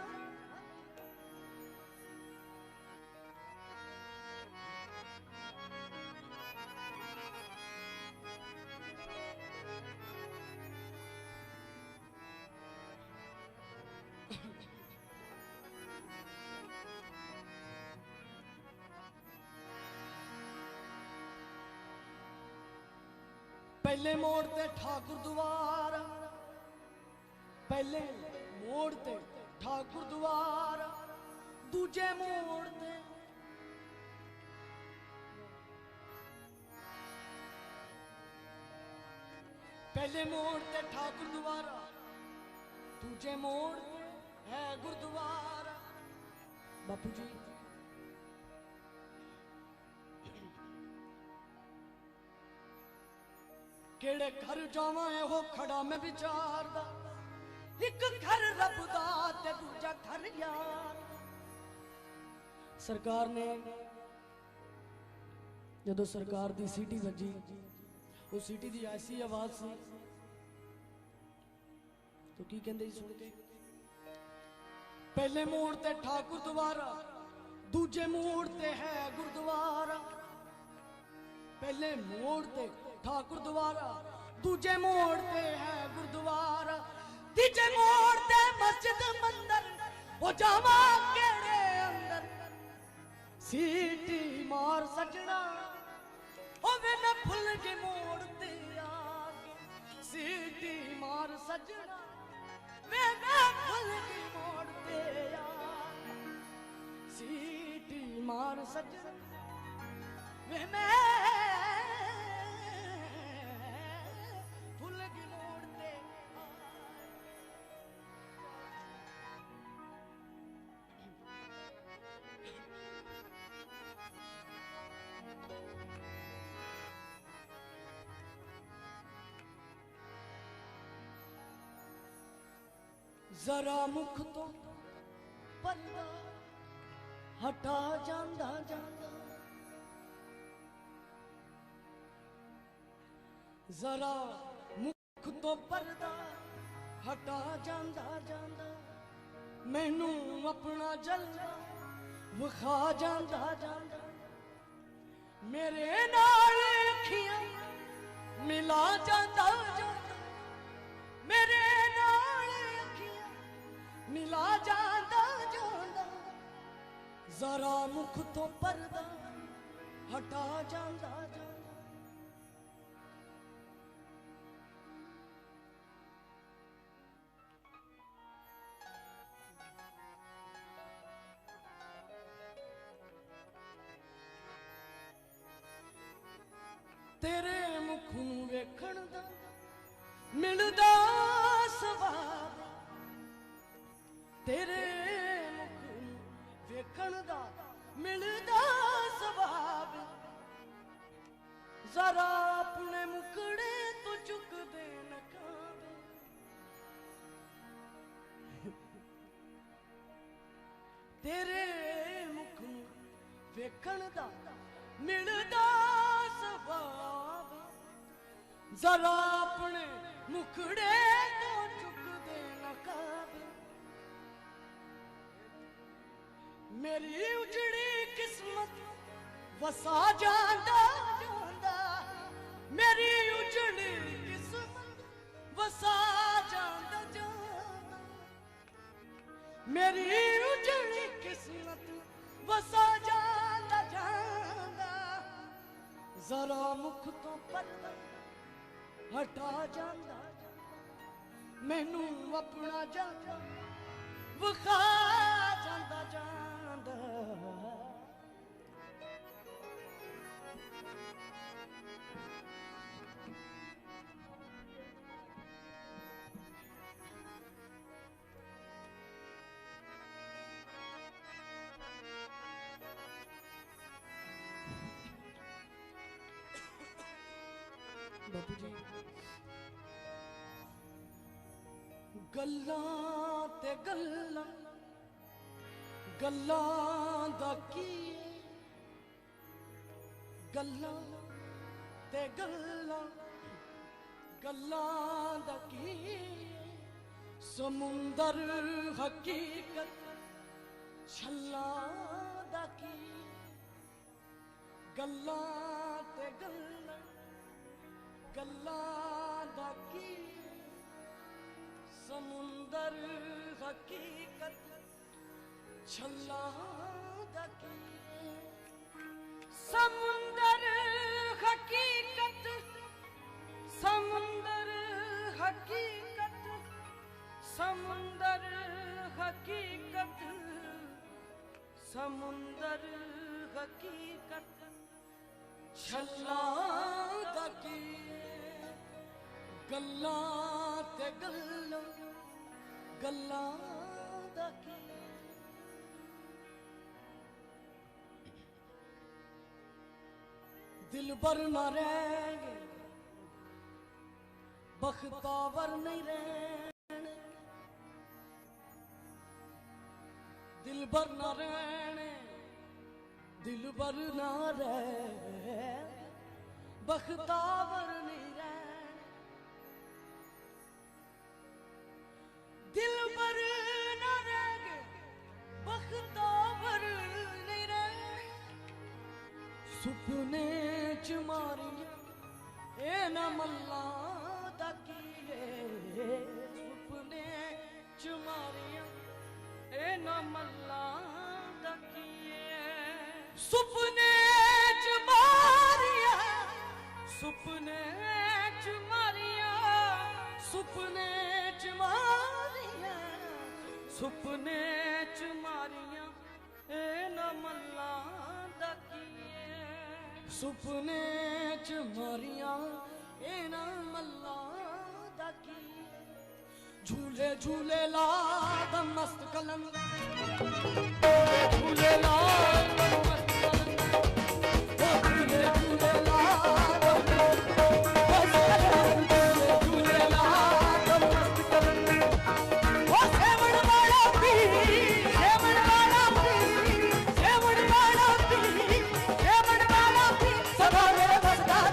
पहले मोड़ ते ठाकुर द्वार पहले मोड़ ते ठाकुर द्वार दूजे मोड़ ते पहले मोड़ ते ठाकुर द्वारा दूजे मोड़ है गुरुद्वारा बापू जी केड़े घर जावां हो खड़ा मैं विचारदा एक घर रब दा ते दूजा घर यार सरकार ने जदों सरकार दी सीटी वजी वो सीटी दी ऐसी आवाज सी तो की कहंदे सुन के पहले मोड़ ते ठाकुर द्वारा दूजे मोड़ ते है गुरुद्वारा पहले मोड़ ते ठाकुर द्वारा दूजे मोड़ ते है गुरुद्वारा तीजे मोड़ ते मस्जिद मंदिर वो जावा केड़े अंदर सीटी मार सजना ओवे मैं फुल के मोड़ ते आके सीटी मार सजना वे मैं फुल के मोड़ ते आके सीटी मार सजना वे मैं फुल के मोड़ ते जरा मुख तो पर्दा हटा जांदा जांदा जरा मुख तो पर्दा हटा जांदा जांदा मैनू अपना जलवा विखा जांदा जांदा मेरे नाल अखियां मिला जांदा जांदा मेरे नाल अखियां मिला जांदा जांदा जरा मुख तो पर्दा हटा जांदा जांदा तेरे मुख नूं वेखण दा मिलदा सवाब तेरे मुख नूं वेखण दा मिलदा सवाब जरा अपने मुखड़े तो चुक दे नकाब तेरे मुख नूं वेखण दा मिलदा सवाब जरा अपने मुखड़े तो चुक दे नकाब मेरी उजड़ी किस्मत वसा जांदा जांदा मेरी उजड़ी किस्मत वसा जांदा जांदा मेरी उजड़ी किस्मत वसा जांदा जांदा जरा मुख तो पर्दा हटा जांदा मैनू अपना जांदा विखा जांदा जांदा बापू जी गल्लां ते गल्लां गल्लां दा की गल्लां ते गल्लां गल्लां दा की समुंदर हकीकत छल्लां दा की गल्लां ते गल्लां गल्लां दा की समुंदर हकीकत छल्लां दा की समुंदर हकीकत समुंदर हकीकत समुंदर हकीकत समुंदर हकीकत छल्लां दा की गल्लां ते गल्लां गल्लां दा की दिलबर न रहेंगे बख्तावर नहीं रहने दिलबर न रहने दिलबर न रहे बख्तावर नहीं रहने दिलबर न रहेंगे बख्तावर नहीं रहने सुपने च मारिया ए न मल्ला दा कीए सुपने चुमारियां ए ना मल्ला दकिए सुपने चुमारियां सुपने चुमारियां सुपने चुमारियां सुपने चुमारियां ए ना मल्ला दकिए सुपने चुमारियां ए ना मल्ला दकिए झूले झूले ला दम मस्त कलम झूले ला दम मस्त कलम झूले झूले ला दम मस्त कलम झूले ला दम मस्त कलम ओ सेवण वाला पी सेवण वाला पी सेवण वाला पी सेवण वाला पी सदा मेरे बस का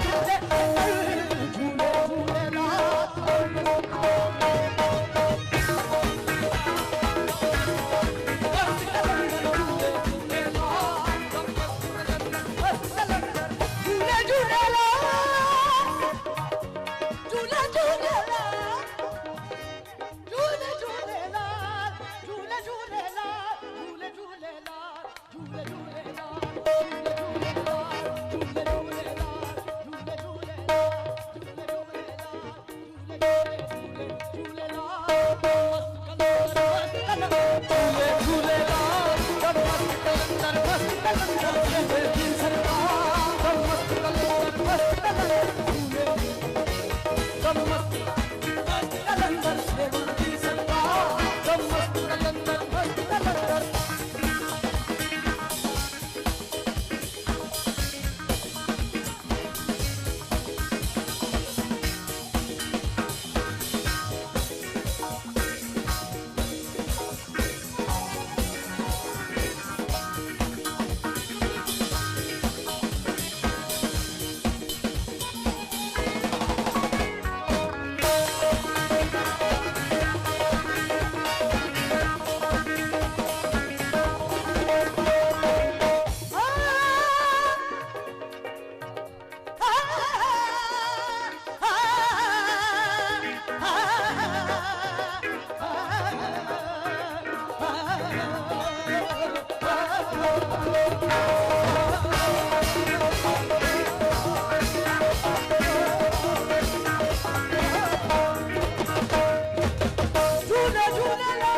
झूले झूले झूले ला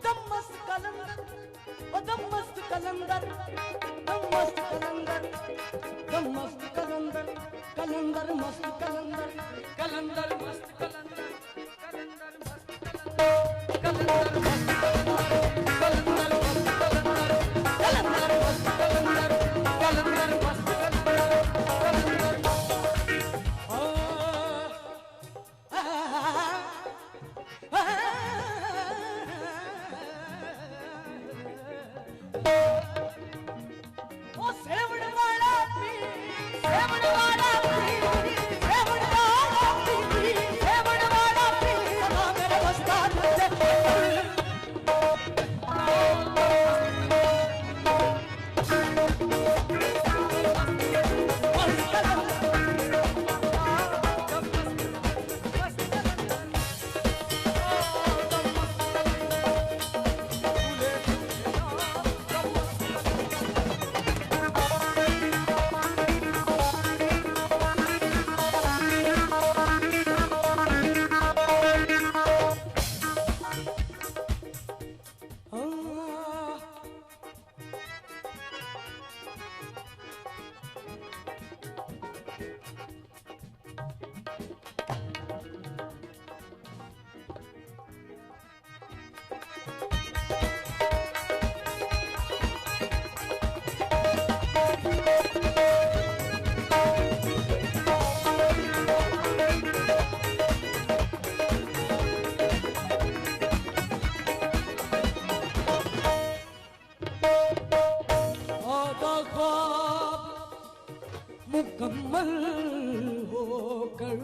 दम मस्त मुकम्मल होकर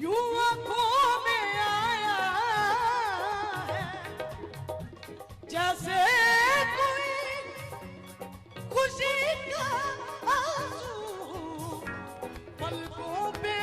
यूं आंखों में आया है जैसे कोई खुशी का आंसू पलकों पे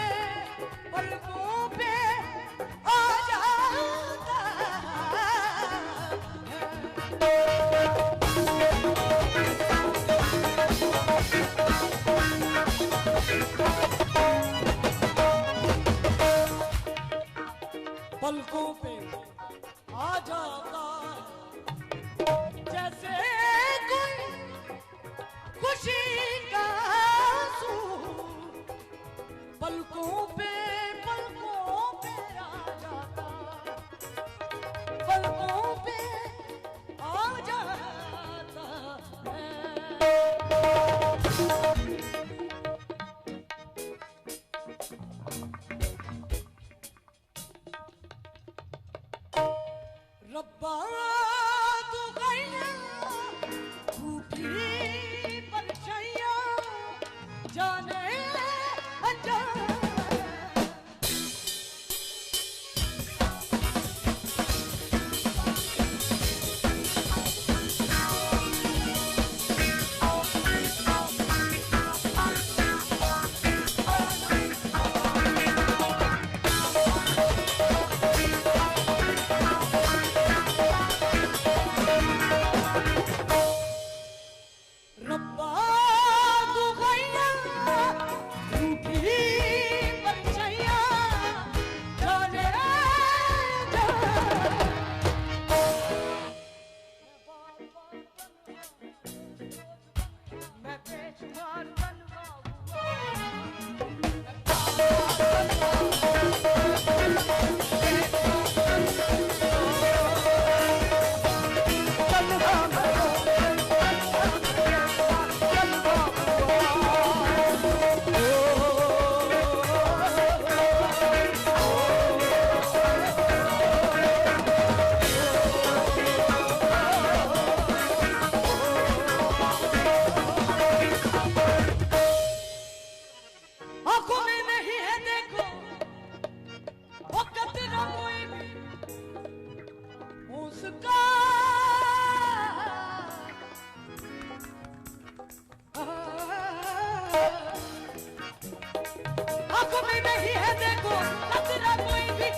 नहीं है देखो खतरा कोई भी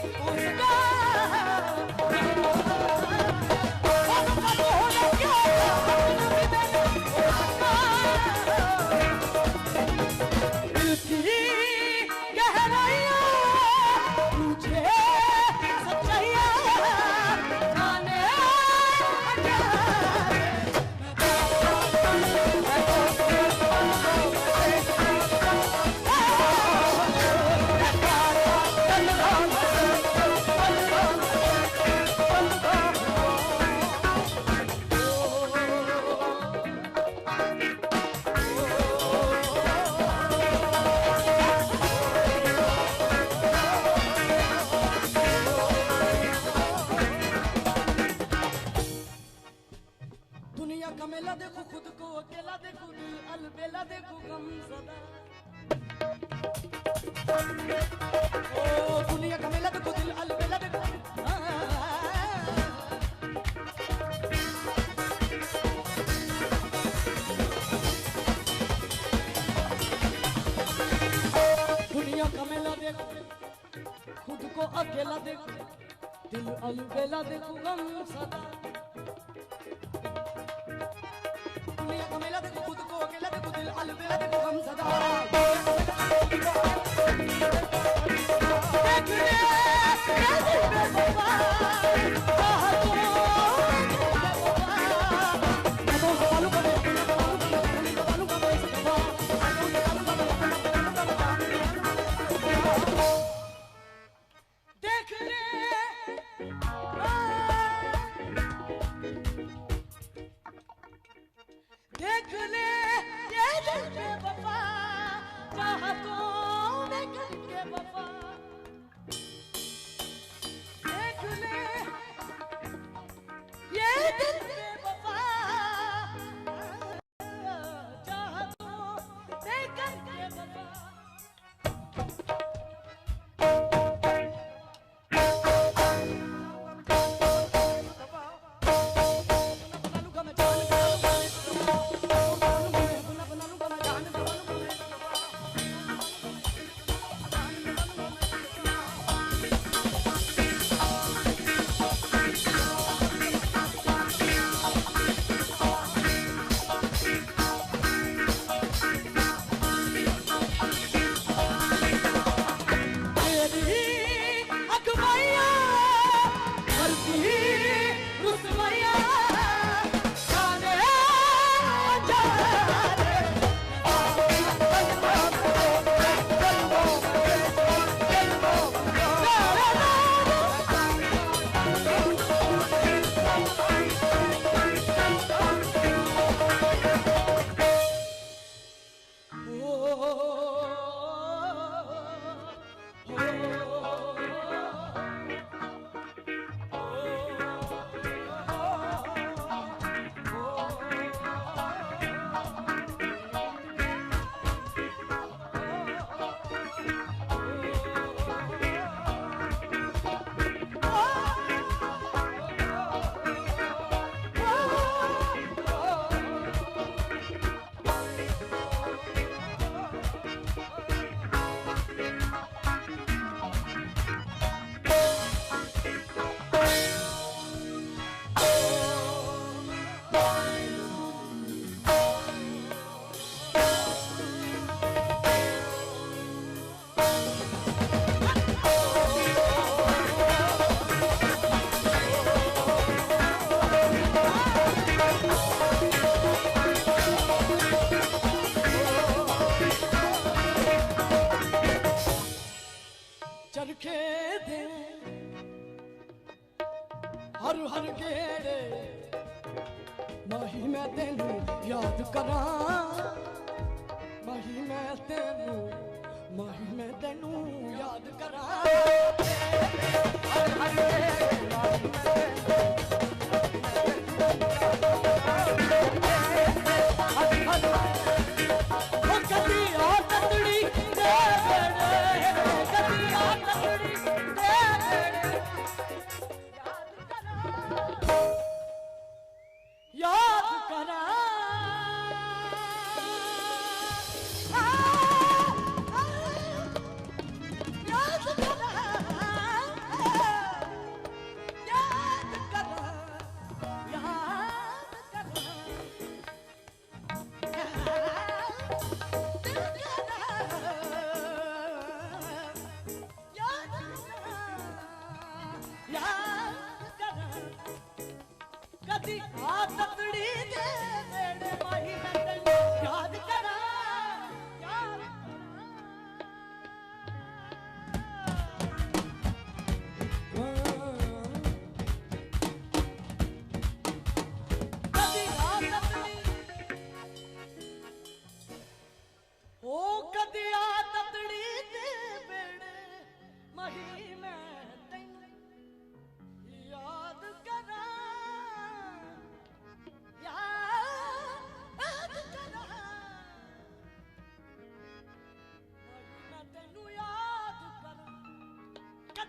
उसका मेला देखो खुद को अकेला देखो दिल अलबेला देखो गम सदा ओ दुनिया का मेला देखो दिल अलबेला देखो दुनिया का मेला देखो खुद को अकेला देखो दिल अलबेला देखो गम सदा देखो खुद को अकेला देखो दिल अलबेला देखो हम सदा देख ले देख ले ये दिल बेवफा चाहतों में करके वफा देख ले ये दिल बेवफा चाहतों में करके वफा चरखे दे हर हर गेड़े माही मैं तेनू याद करा माही मैं तेनू याद करा हर हर गेड़े माही मैं कभी और तंदड़ी याद करा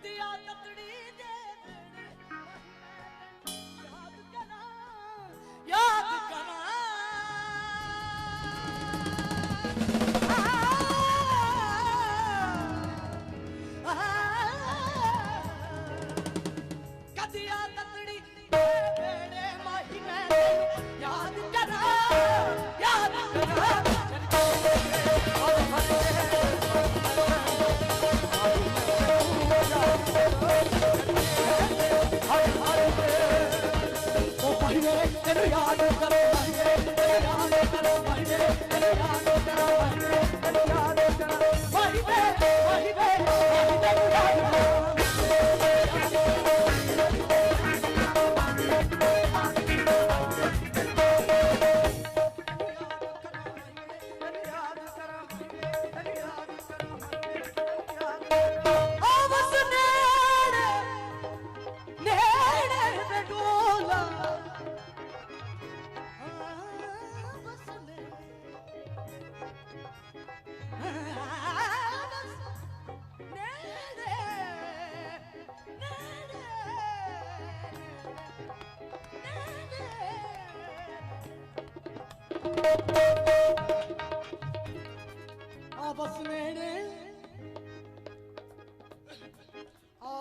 कदिया ततड़ी दे याद करा कदिया ततड़ी बेड़े माही मैं याद करा याद करा तेरे याद करो तेरे याद करो तेरे याद करो तेरे याद करो वही वे तेरे याद करो बस नेड़े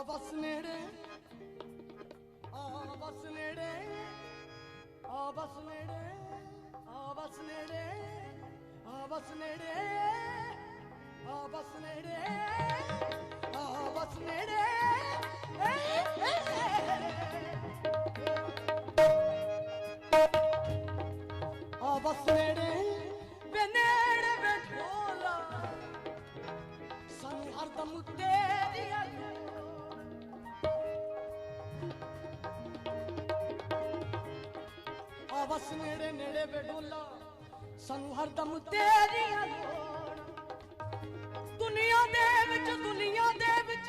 बस नेड़े बस नेड़े बस नेड़े बस नेड़े बस नेड़े बस नेड़े बस नेड़े बस नेड़े बेनेड़े बैठोला सानू हरदम तेरी बस नेड़े नेड़े बैठोला सानू हरदम तेरी दुनिया दे विच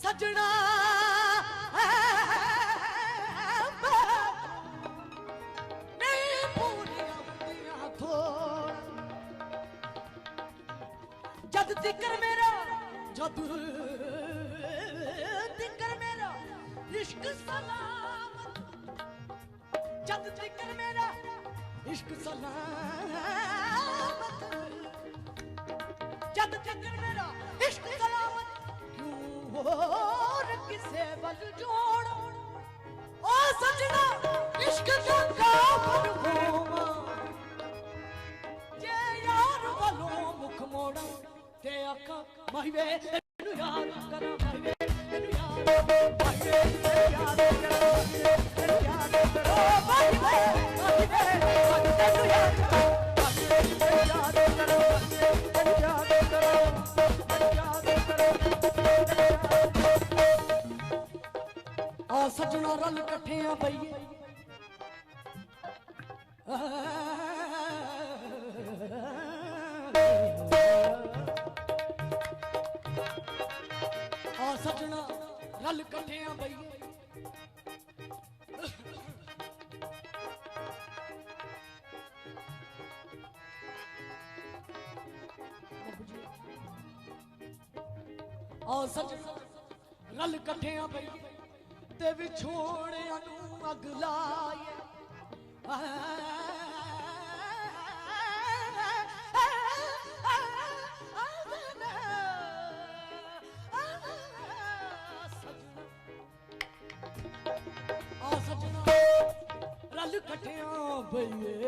सजना जद तिकर मेरा इश्क सलामत जद तिकर मेरा इश्क सलामत जद तिकर मेरा इश्क सलामत क्यों और किसे बल जोड़ ओ सजना इश्क का काफर होवा जे यार वालों मुख मोड़ा ते आका माहिवे तेनु याद करा माहिवे तेनु याद माहिवे तेनु याद करा तेनु याद करा माहिवे माहिवे तेनु याद करा माहिवे तेनु याद करा तेनु याद करा तेनु याद करा आ सजना रल इकट्ठे बईए सजना रल कट्ठियां बईए सजना रल कट्ठियां बईए ते विछोड़ियां नू अग लाए रल कट्ठियां बईए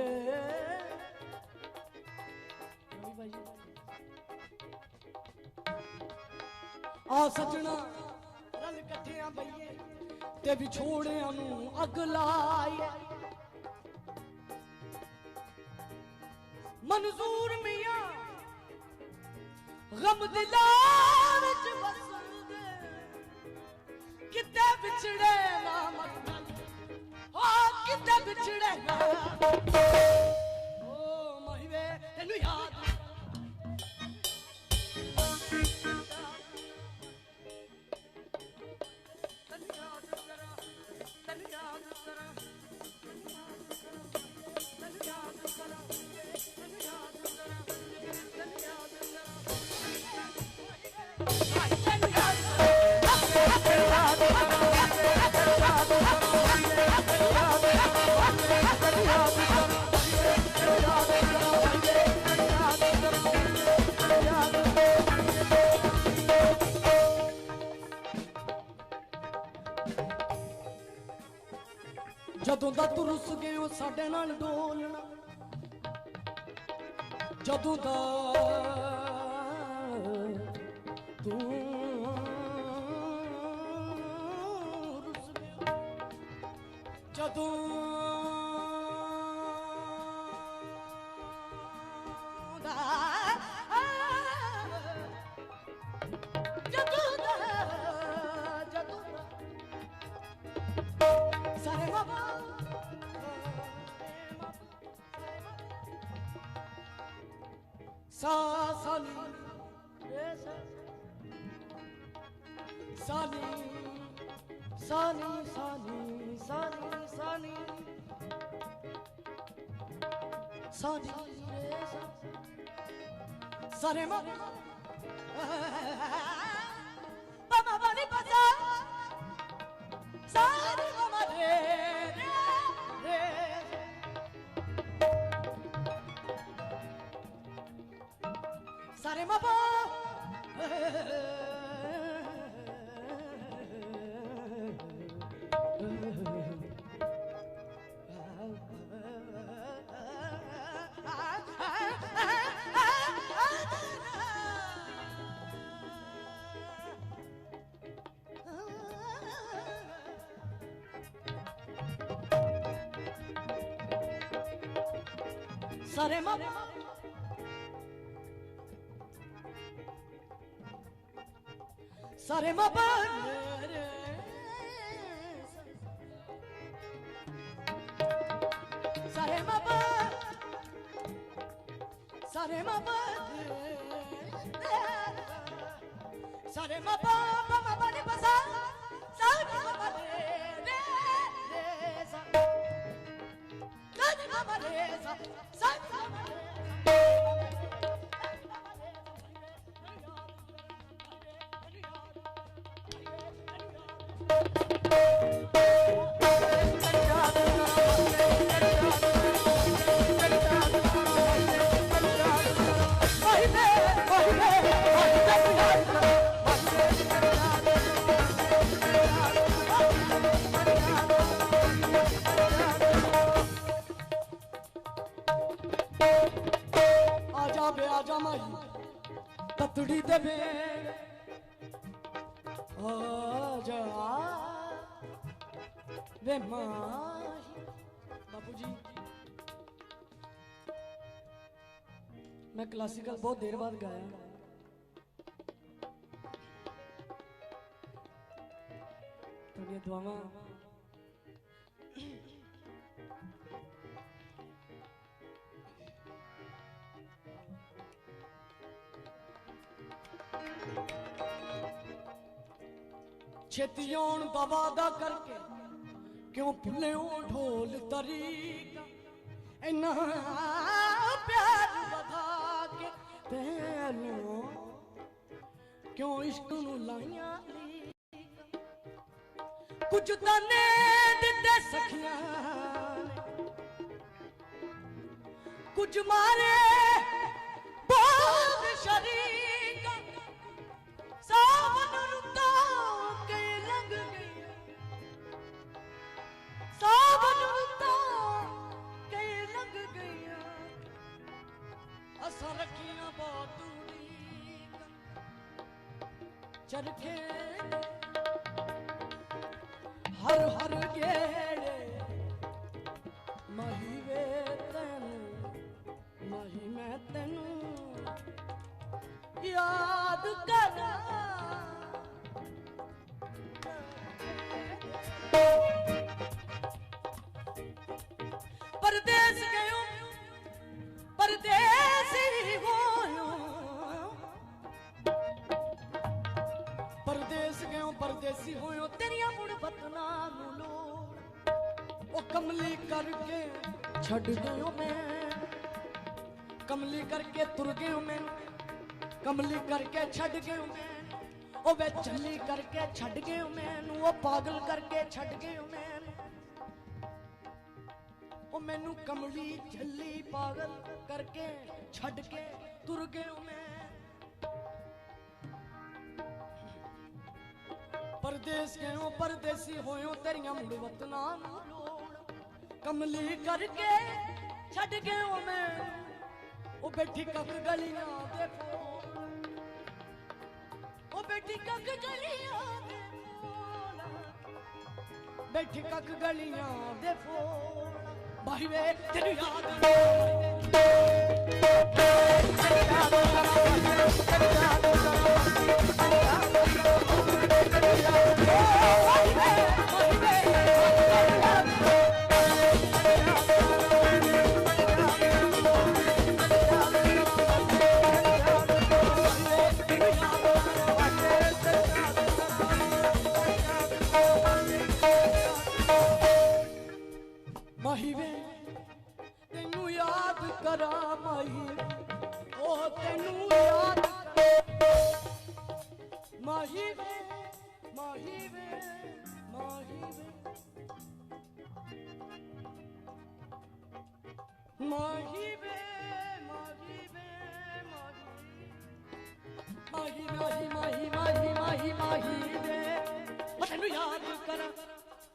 सजना रल कट्ठियां बईए ते विछोड़ियां नू अग लाए मंजूर मियां गम दिला विच बसदे किते बिछड़े ना मत किते बिछड़े ना ओ माहिवे तेनु याद तेनु याद दा तू रुस गए हो साडे नाल डोलना जदों दा तू रुस गए हो जदों सा सानी सानी सानी सानी सानी सानी सानी सारे मा मामा बनी पसा सारे मामा रे रे सारे मामा सारे मामा सारे मामा सारे मामा सारे मामा सारे मामा मामा ने बसा सारे मामा रे रे सा सारे मामा रे सा सारे मामा आजा माई ततड़ी दे भेड़ आजा वे माई बापू जी मैं क्लासिकल बहुत देर बाद गाया थोड़ी दुआवा छेतियों दा वादा करके क्यों भुले ढोल तरीका इन्ना प्यार बधा के तेनू क्यों इश्क नू लाइया कुछ ताने दिते सखियां कुछ मारे बहुत शरीक सावन रुता के लग गई सावन रुता के लग गई असा रखियां बहुत दूरी चरखे हर हर गेड़े माही वे तेनू माही मैं तेनू याद करा परदेस गयो परदेसी होयो परदेस गयो परदेसी होयो तेरिया मुड़ बतना लो ओ कमली करके छड़ गयो मैं कमली करके तुर गयो मैं कमली करके छड़ गयो मैं ओ वे चली करके छड़ गयो मैं ओ पागल करके छड़ गयो मैं ओ मैनू कमली झल्ली पागल करके छड़ के तुर गयो मैं परदेस गयो परदेसी होयो तेरिया मुड़ वतना लोड़ कमली करके छड़ गए हो मैं ओ बैठी कक गलियां दे ओ बैठी कक गलियां दे बैठी कक गलियां दे भाई वे तेरी याद माही वे तेनू याद करा माही ओ तेनू याद माही वे माही वे माही वे माही वे माही वे माही माही माही माही माही माही वे तेनू याद करा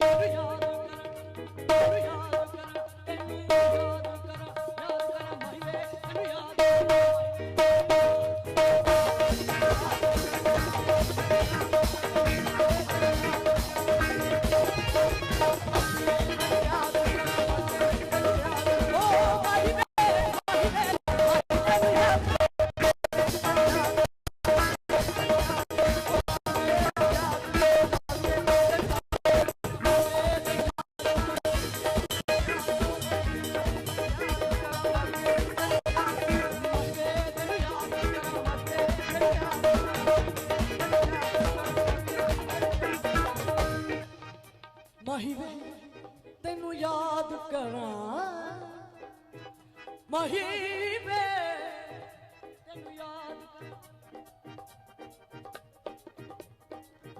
तेनू याद करा माही वे तेनू याद करा माही वे तेनू याद करा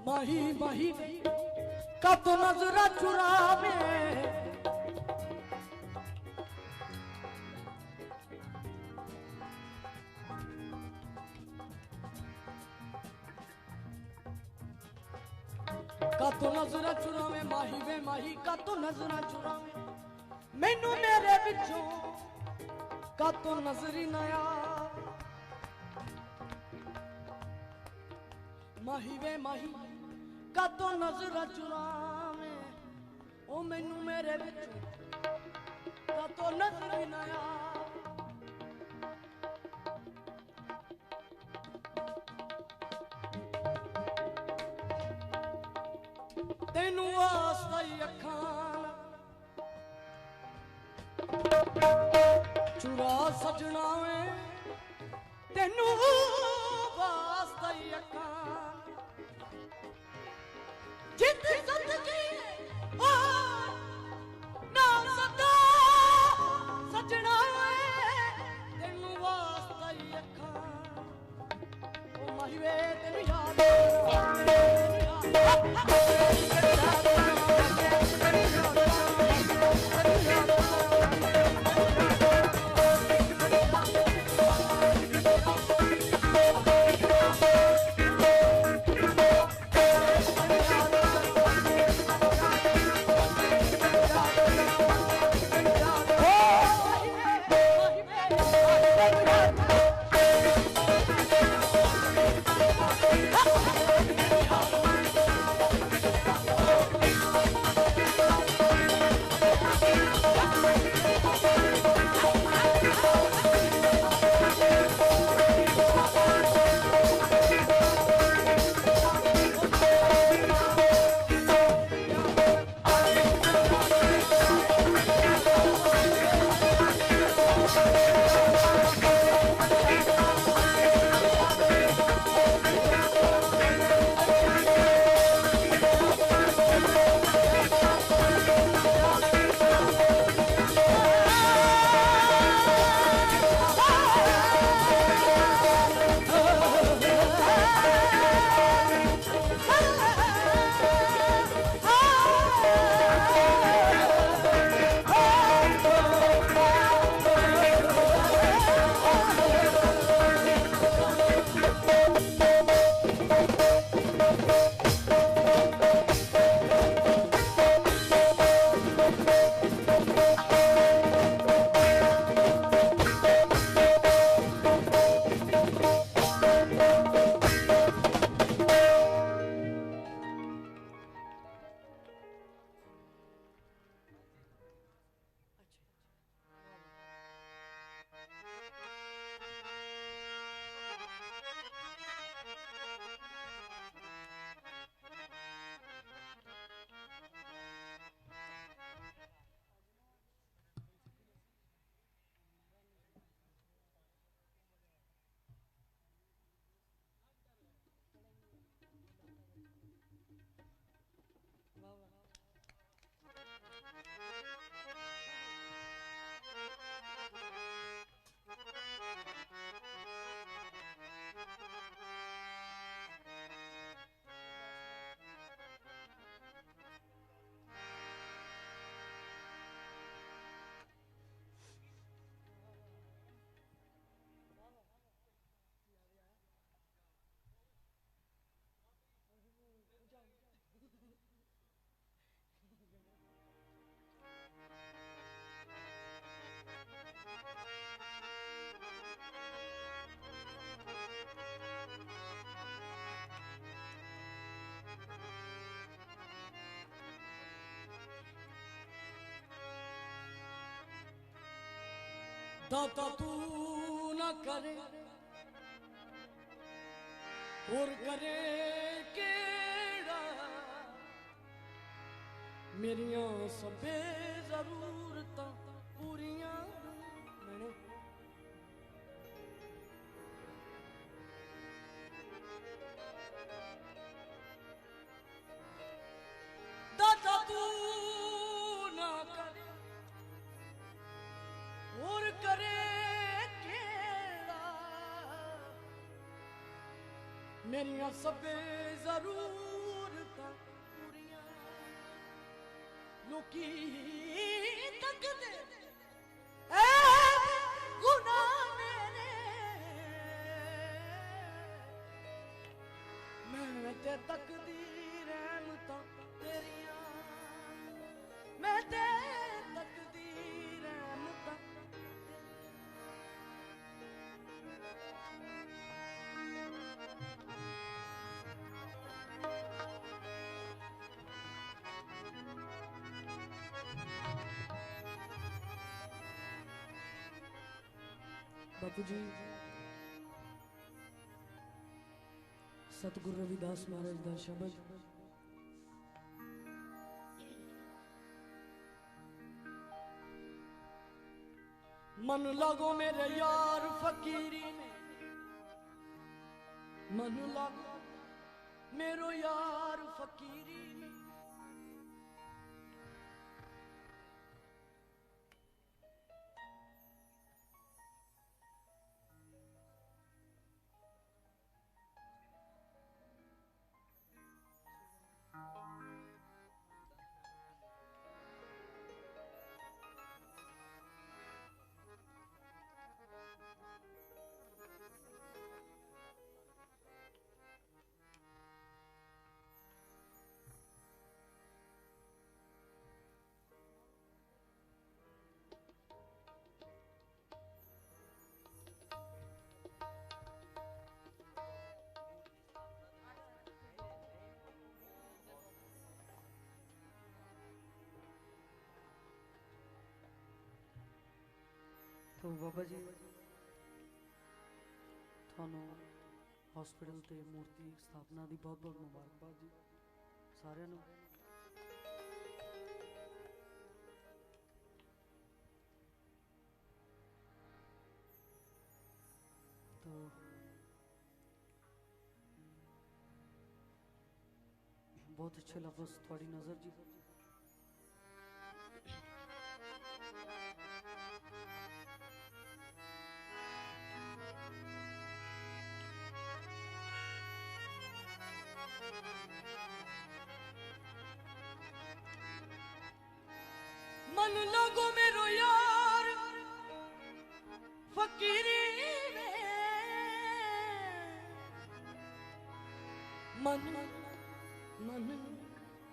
माही माही वे कब नजरा चुरावे का तो नजरा चुरावे माही वे माही का तो नजरा चुरावे मैनू मेरे विचों का तो नजरी नया माही वे माही का तो नजरा चुरावे ओ मैनू मेरे विचों का तो नजरी नया तेनू वास्ता ही अखान चुरा सजना में तेनू वास्ता ही अखान जित सदके ओ ना सदा सजना में तेनू वास्ता ही अखान ओ माही वे तेनू याद दाता तू ना करे और करे केड़ा मेरियां सबे जरूरतां पूरियां मैंने दाता तू ना करे और करे केड़ा मेरियां सबे जरूरतां पूरियां लोकी तकदे ऐ गुनाह मेरे मैं ते तकदी रहमतां तेरियां मैं ते तकदी रहमतां बापू जी सतगुरु रविदास महाराज का शब्द मन लागो मेरे यार फकीरी में मन लागो मेरो यार फकीरी में तो बाबा जी थानू हॉस्पिटल ते मूर्ति स्थापना दी बहुत बहुत मुबारकबाद जी सारिਆਂ ਨੂੰ। तो बहुत अच्छे लफ्ज थोड़ी नजर जी मन लगो मेरो यार फकीरी में मन मन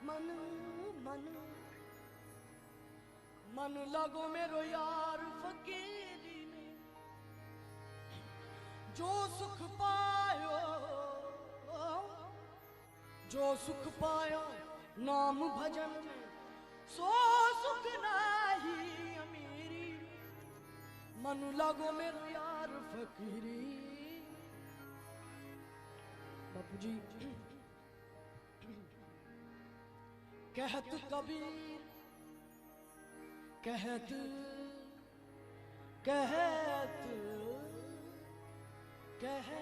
मन मन मन लगो मेरो यार फकीरी में जो सुख पायो जो सुख पायो नाम भजन में सो सुख नाही अमीरी मन लागो मेरो यार फकीरी। बापू जी कहत कबीर कहत कहत कहत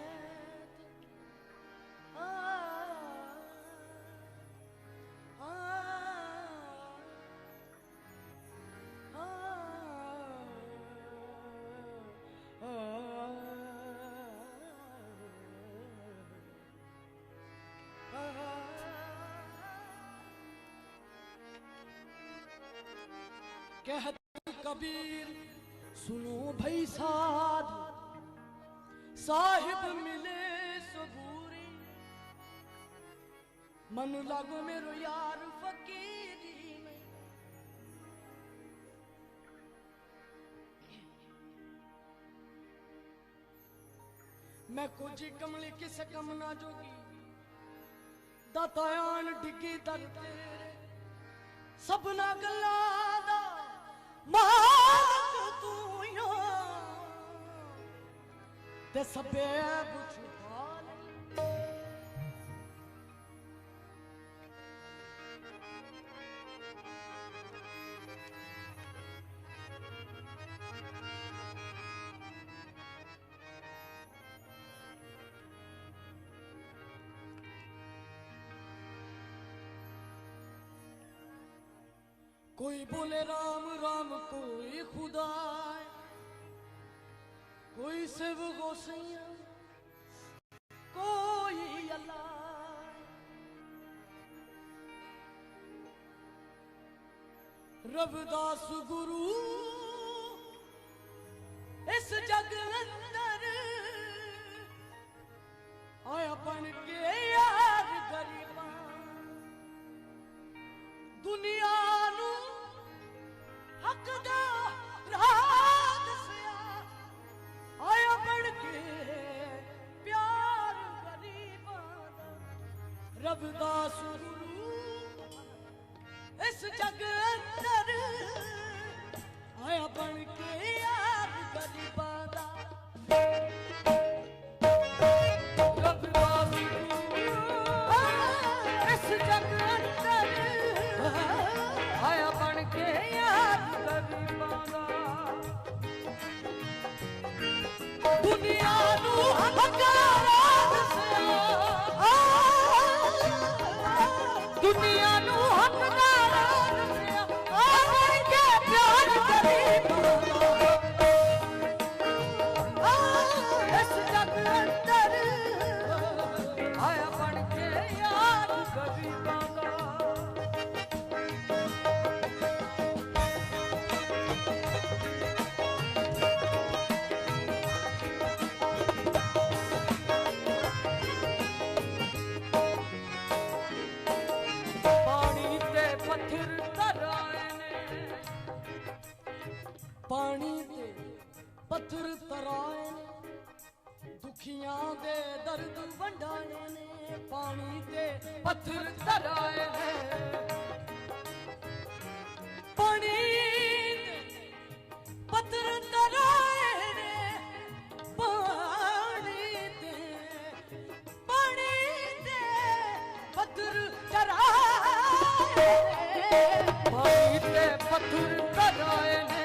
कहत कबीर सुनो भाई साध साहिब मिले सबूरी मन लागो मेरो यार फकीरी में मैं कुछ कमली किस कम ना जोगी दातायान डिगी दर तेरे सबना गल्ला दा मालक तू ते सबे छुपा ले। कोई बोले राम राम कोई खुदा, कोई शिव गोसैया कोई अल्लाह। रविदास गुरु इस जग अंदर आया बन के यार गरीबा। दुनिया नू हक दा राह दस्या, आया बन के प्यार गरीबां दा। रविदास गुरु इस जग अंदर आया बन के यार गरीबां दा। रविदास गुरु इस जग अंदर आया बन के यार गरीबां दा। दुनिया नू हकारा दस्या, दुनिया नू हकारा दस्या, आवन के प्यार गरीबां दा। इस जग अंदर आया बन के यार गरीबां दा। पानी ते पत्थर तराए ने, दुखियां दे दर्द वंडाने ने। पानी ते पत्थर तराए ने, पानी ते पत्थर तराए ने। पानी ते पत्थर तराए ने, पानी ते पत्थर तराए ने।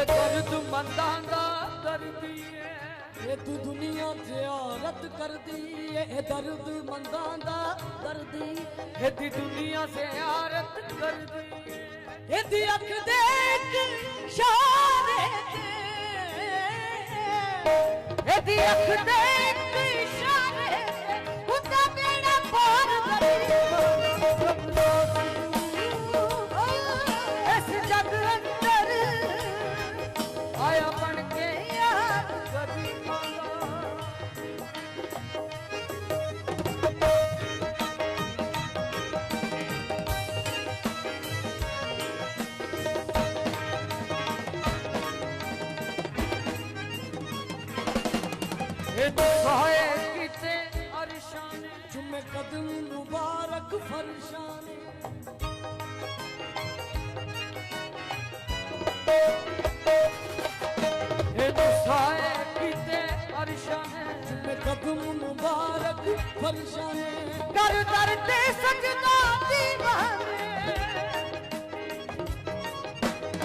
दर्द मंदां दा दर्दी है, तू दुनिया ज़ियारत कर दी है। दर्द मंदां दा दर्दी है, तू दुनिया ज़ियारत कर दी। एदी अख देख इशारे ते, एदी अख देख इशारे ते, उदा मेरा पार करी। इस जग अंदर आया बन के यार गरीबां दा। सहाय किते अरशाने, चुमे कदम मुबारक फरशाने। सहाय किते अरशाने, चुमे कदम मुबारक फरशाने। कर दर ते सजना दीवाने,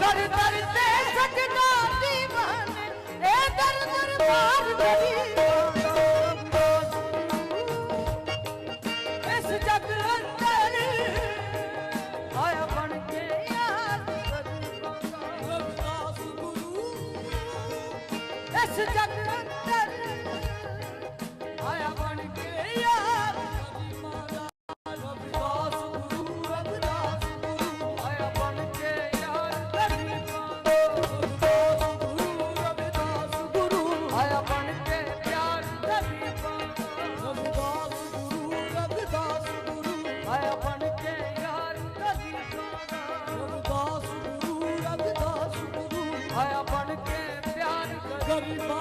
कर दर ते सजना दीवाने। ए दर दरबार गरीबां दा। इस जग अंदर आया बन के यार जग अंदर आया बन के यार रविदास गुरु रविदास गुरु आया बन के यार गरीबां रविदास गुरु रविदास गुरु आया बन के प्यार गरीबां रविदास गुरु रविदास गुरु आया बन के यार गरीबां रविदास गुरु रविदास गुरु आया बन के प्यार गरीबा